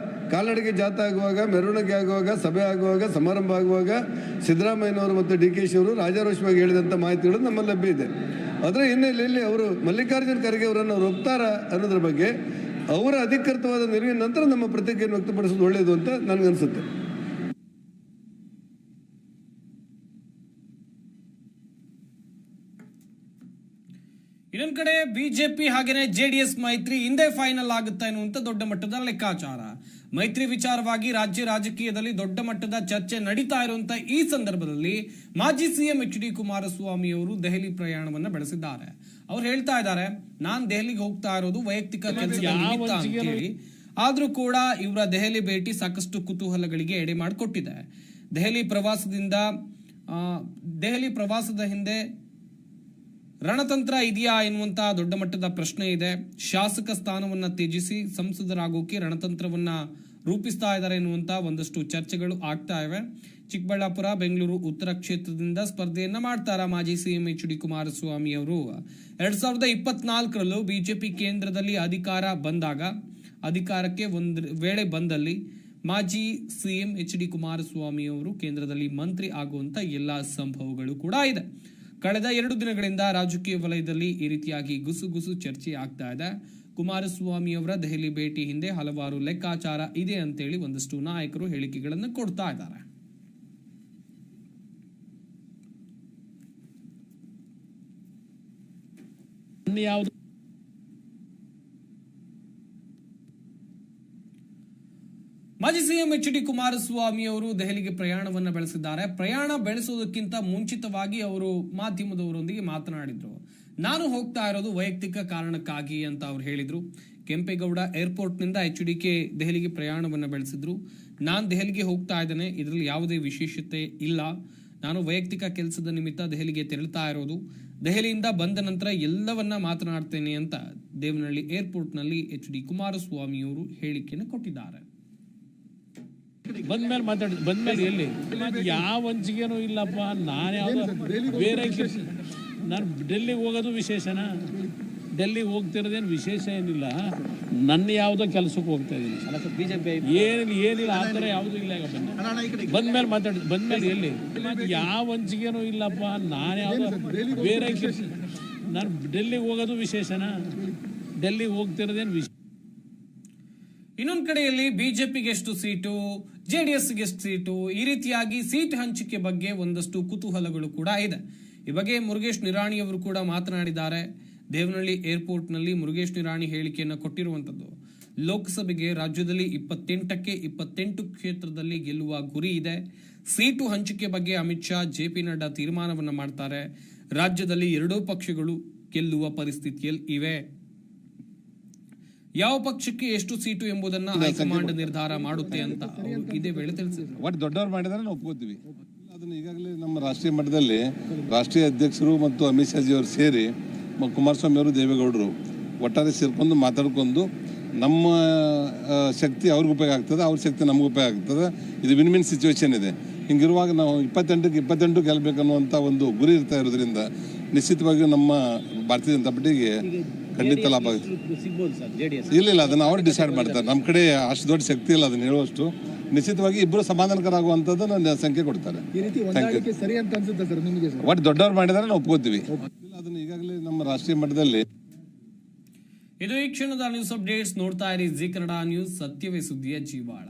ಕಾಲ್ನಡಿಗೆ ಜಾಥಾ ಆಗುವಾಗ, ಮೆರವಣಿಗೆ ಆಗುವಾಗ, ಸಭೆ ಆಗುವಾಗ, ಸಮಾರಂಭ ಆಗುವಾಗ ಸಿದ್ದರಾಮಯ್ಯನವರು ಮತ್ತು DK ಶಿ ಅವರು ರಾಜಾರೋಷವಾಗಿ ಹೇಳಿದಂಥ ಮಾಹಿತಿಗಳು ನಮ್ಮಲ್ಲಿ ಲಭ್ಯ ಇದೆ. ಅದರ ಹಿನ್ನೆಲೆಯಲ್ಲಿ ಅವರು ಮಲ್ಲಿಕಾರ್ಜುನ ಖರ್ಗೆ ಅವರನ್ನು ಅವರು ಒಪ್ತಾರ ಅನ್ನೋದ್ರ ಬಗ್ಗೆ ಅವರ ಅಧಿಕೃತವಾದ ನಿಲುವಿನ ನಂತರ ನಮ್ಮ ಪ್ರತಿಕ್ರಿಯೆಯನ್ನು ವ್ಯಕ್ತಪಡಿಸೋದು ಒಳ್ಳೆಯದು ಅಂತ ನನಗನ್ಸುತ್ತೆ. ಇನ್ನೊಂದ್ ಕಡೆ ಬಿಜೆಪಿ ಹಾಗೇನೆ JDS ಮೈತ್ರಿ ಹಿಂದೆ ಫೈನಲ್ ಆಗುತ್ತಾ ಎನ್ನುವಂತ ದೊಡ್ಡ ಮಟ್ಟದ ಲೆಕ್ಕಾಚಾರ. ಮೈತ್ರಿ ವಿಚಾರವಾಗಿ ರಾಜ್ಯ ರಾಜಕೀಯದಲ್ಲಿ ದೊಡ್ಡ ಮಟ್ಟದ ಚರ್ಚೆ ನಡೀತಾ ಇರುವಂತ ಈ ಸಂದರ್ಭದಲ್ಲಿ ಮಾಜಿ CM HD ಕುಮಾರಸ್ವಾಮಿ ಅವರು ದೆಹಲಿ ಪ್ರಯಾಣವನ್ನ ಬೆಳೆಸಿದ್ದಾರೆ. ಅವ್ರು ಹೇಳ್ತಾ ಇದ್ದಾರೆ, ನಾನ್ ದೆಹಲಿಗೆ ಹೋಗ್ತಾ ಇರೋದು ವೈಯಕ್ತಿಕ ಕೆಲಸದ ನಿಮಿತ್ತ ಅಂತ ಹೇಳಿ. ಆದ್ರೂ ಕೂಡ ಇವರ ದೆಹಲಿ ಭೇಟಿ ಸಾಕಷ್ಟು ಕುತೂಹಲಗಳಿಗೆ ಎಡೆ ಮಾಡಿಕೊಟ್ಟಿದೆ. ದೆಹಲಿ ಪ್ರವಾಸದ ಹಿಂದೆ ರಣತಂತ್ರ ಇದೆಯಾ ಎನ್ನುವಂತ ದೊಡ್ಡ ಮಟ್ಟದ ಪ್ರಶ್ನೆ ಇದೆ. ಶಾಸಕ ಸ್ಥಾನವನ್ನ ತ್ಯಜಿಸಿ ಸಂಸದರಾಗೋಕೆ ರಣತಂತ್ರವನ್ನ ರೂಪಿಸ್ತಾ ಇದ್ದಾರೆ ಎನ್ನುವಂತ ಒಂದಷ್ಟು ಚರ್ಚೆಗಳು ಆಗ್ತಾ ಇವೆ. ಚಿಕ್ಕಬಳ್ಳಾಪುರ, ಬೆಂಗಳೂರು ಉತ್ತರ ಕ್ಷೇತ್ರದಿಂದ ಸ್ಪರ್ಧೆಯನ್ನ ಮಾಡ್ತಾರ ಮಾಜಿ CM HD ಕುಮಾರಸ್ವಾಮಿ ಅವರು. 2024ರಲ್ಲೂ ಬಿಜೆಪಿ ಕೇಂದ್ರದಲ್ಲಿ ಅಧಿಕಾರಕ್ಕೆ ಒಂದು ವೇಳೆ ಬಂದಲ್ಲಿ ಮಾಜಿ CM HD ಕುಮಾರಸ್ವಾಮಿ ಅವರು ಕೇಂದ್ರದಲ್ಲಿ ಮಂತ್ರಿ ಆಗುವಂತ ಎಲ್ಲಾ ಸಂಭವಗಳು ಕೂಡ ಇದೆ. ಕಳೆದ 2 ದಿನಗಳಿಂದ ರಾಜಕೀಯ ವಲಯದಲ್ಲಿ ಈ ರೀತಿಯಾಗಿ ಗುಸುಗುಸು ಚರ್ಚೆ ಆಗ್ತಾ ಇದೆ. ಕುಮಾರಸ್ವಾಮಿ ಅವರ ದೆಹಲಿ ಭೇಟಿ ಹಿಂದೆ ಹಲವಾರು ಲೆಕ್ಕಾಚಾರ ಇದೆ ಅಂತೇಳಿ ಒಂದಷ್ಟು ನಾಯಕರು ಹೇಳಿಕೆಗಳನ್ನು ಕೊಡ್ತಾ ಇದ್ದಾರೆ. ಮಾಜಿ CM HD ಕುಮಾರಸ್ವಾಮಿ ಅವರು ದೆಹಲಿಗೆ ಪ್ರಯಾಣವನ್ನ ಬೆಳೆಸಿದ್ದಾರೆ. ಪ್ರಯಾಣ ಬೆಳೆಸೋದಕ್ಕಿಂತ ಮುಂಚಿತವಾಗಿ ಅವರು ಮಾಧ್ಯಮದವರೊಂದಿಗೆ ಮಾತನಾಡಿದ್ರು. ನಾನು ಹೋಗ್ತಾ ಇರೋದು ವೈಯಕ್ತಿಕ ಕಾರಣಕ್ಕಾಗಿ ಅಂತ ಅವ್ರು ಹೇಳಿದ್ರು. ಕೆಂಪೇಗೌಡ ಏರ್ಪೋರ್ಟ್ ನಿಂದ HDK ದೆಹಲಿಗೆ ಪ್ರಯಾಣವನ್ನ ಬೆಳೆಸಿದ್ರು. ನಾನು ದೆಹಲಿಗೆ ಹೋಗ್ತಾ ಇದ್ದೇನೆ, ಇದರಲ್ಲಿ ಯಾವುದೇ ವಿಶೇಷತೆ ಇಲ್ಲ. ನಾನು ವೈಯಕ್ತಿಕ ಕೆಲಸದ ನಿಮಿತ್ತ ದೆಹಲಿಗೆ ತೆರಳುತ್ತಾ ಇರೋದು. ದೆಹಲಿಯಿಂದ ಬಂದ ನಂತರ ಎಲ್ಲವನ್ನ ಮಾತನಾಡ್ತೇನೆ ಅಂತ ದೇವನಹಳ್ಳಿ ಏರ್ಪೋರ್ಟ್ ನಲ್ಲಿ HD ಕುಮಾರಸ್ವಾಮಿ ಅವರು ಹೇಳಿಕೆಯನ್ನು ಕೊಟ್ಟಿದ್ದಾರೆ. ಬಂದ್ಮೇಲೆ ಎಲ್ಲಿ ಯಾವ ವಂಚಿಕೆನೂ ಇಲ್ಲಪ್ಪ. ನಾನು ಯಾವ್ದು ಬೇರೆ ನಾನು ಡೆಲ್ಲಿಗೆ ಹೋಗೋದು ವಿಶೇಷನಾ? ಡೆಲ್ಲಿಗೆ ಹೋಗ್ತಿರೋದೇನು ವಿಶೇಷ ಏನಿಲ್ಲ. ನನ್ನ ಯಾವುದೋ ಕೆಲಸಕ್ಕೆ ಹೋಗ್ತಾ ಇದ್ದೀನಿ. ಏನಿಲ್ಲ ಆ ಥರ ಯಾವುದೂ ಇಲ್ಲ. ಈಗ ಬಂದ್ಮೇಲೆ ಎಲ್ಲಿ ಯಾವ ವಂಚಿಕೆನೂ ಇಲ್ಲಪ್ಪ. ನಾನು ಯಾವ್ದೋ ಬೇರೆ ನಾನು ಡೆಲ್ಲಿಗೆ ಹೋಗೋದು ವಿಶೇಷನಾ? ಡೆಲ್ಲಿಗೆ ಹೋಗ್ತಿರೋದೇನು ವಿಶೇಷ. ಇನ್ನೊಂದು ಕಡೆಯಲ್ಲಿ ಬಿಜೆಪಿಗೆ ಎಷ್ಟು ಸೀಟು, JDSಗೆ ಎಷ್ಟು ಸೀಟು, ಈ ರೀತಿಯಾಗಿ ಸೀಟ್ ಹಂಚಿಕೆ ಬಗ್ಗೆ ಒಂದಷ್ಟು ಕುತೂಹಲಗಳು ಕೂಡ ಇದೆ. ಈ ಬಗ್ಗೆ ಮುರುಗೇಶ್ ನಿರಾಣಿ ಅವರು ಕೂಡ ಮಾತನಾಡಿದ್ದಾರೆ. ದೇವನಹಳ್ಳಿ ಏರ್ಪೋರ್ಟ್ ನಲ್ಲಿ ಮುರುಗೇಶ್ ನಿರಾಣಿ ಹೇಳಿಕೆಯನ್ನು ಕೊಟ್ಟಿರುವಂತದ್ದು. ಲೋಕಸಭೆಗೆ ರಾಜ್ಯದಲ್ಲಿ 28ಕ್ಕೆ 28 ಕ್ಷೇತ್ರದಲ್ಲಿ ಗೆಲ್ಲುವ ಗುರಿ ಇದೆ. ಸೀಟು ಹಂಚಿಕೆ ಬಗ್ಗೆ ಅಮಿತ್ ಶಾ, JP ನಡ್ಡಾ ತೀರ್ಮಾನವನ್ನ ಮಾಡ್ತಾರೆ. ರಾಜ್ಯದಲ್ಲಿ 2 ಪಕ್ಷಗಳು ಗೆಲ್ಲುವ ಪರಿಸ್ಥಿತಿಯಲ್ಲಿ ಇವೆ. ಯಾವ ಪಕ್ಷಕ್ಕೆ ಎಷ್ಟು ಸೀಟು ಎಂಬುದನ್ನ ಹೈಕಮಾಂಡ್ ನಿರ್ಧಾರ ಮಾಡುತ್ತೆ ಅಂತ ಅವರು ಇದೇ ವೇಳೆ ತಿಳಿಸಿದರು. ಒಟ್ಟು ದೊಡ್ಡವ್ರು ಮಾಡಿದ್ರೆ ನಾವು ಒಪ್ಕೋತೀವಿ. ಅದನ್ನು ಈಗಾಗಲೇ ನಮ್ಮ ರಾಷ್ಟ್ರೀಯ ಮಟ್ಟದಲ್ಲಿ ರಾಷ್ಟ್ರೀಯ ಅಧ್ಯಕ್ಷರು ಮತ್ತು ಅಮಿತ್ ಶಾ ಅವರು ಸೇರಿ ಕುಮಾರಸ್ವಾಮಿ ಅವರು, ದೇವೇಗೌಡರು ಒಟ್ಟಾರೆ ಸೇರ್ಕೊಂಡು ಮಾತಾಡ್ಕೊಂಡು ನಮ್ಮ ಶಕ್ತಿ ಅವ್ರಿಗೆ ಉಪಯೋಗ ಆಗ್ತದೆ, ಅವ್ರ ಶಕ್ತಿ ನಮ್ಗೆ ಉಪಯೋಗ ಆಗ್ತದೆ. ಇದು ವಿನ್ ವಿನ್ ಸಿಚುವೇಶನ್ ಇದೆ. ಹಿಂಗಿರುವಾಗ ನಾವು 28 ಗೆಲ್ಲಬೇಕನ್ನುವಂಥ ಒಂದು ಗುರಿ ಇರ್ತಾ ಇರೋದ್ರಿಂದ ನಿಶ್ಚಿತವಾಗಿ ನಮ್ಮ ಭಾರತೀಯ ಜನತಾ ಪಾರ್ಟಿಗೆ ಖಂಡಿತ ಲಾಭ ಆಗುತ್ತೆ. ಇಲ್ಲ ಅದನ್ನು ಅವ್ರು ಡಿಸೈಡ್ ಮಾಡ್ತಾರೆ. ನಮ್ಮ ಕಡೆ ಅಷ್ಟು ದೊಡ್ಡ ಶಕ್ತಿ ಇಲ್ಲ ಅದನ್ನು ಹೇಳುವಷ್ಟು. ನಿಶ್ಚಿತವಾಗಿ ಇಬ್ಬರು ಸಮಾಧಾನಕರಾಗುವಂಥದ್ದು ನನ್ನ ಸಂಖ್ಯೆ ಕೊಡ್ತಾರೆ. ಒಟ್ಟು ದೊಡ್ಡವ್ರು ಮಾಡಿದರೆ ನಾವು ಒಪ್ಕೋತೀವಿ. ಅದನ್ನು ಈಗಾಗಲೇ ನಮ್ಮ ರಾಷ್ಟ್ರೀಯ ಮಟ್ಟದಲ್ಲಿ. ಇದು ಈ ಕ್ಷಣದ ನ್ಯೂಸ್ ಅಪ್ಡೇಟ್ಸ್. ನೋಡ್ತಾ ಇರಿ ಜಿ ಕನ್ನಡ ನ್ಯೂಸ್, ಸತ್ಯವೇ ಸುದ್ದಿಯ ಜೀವಾಳ.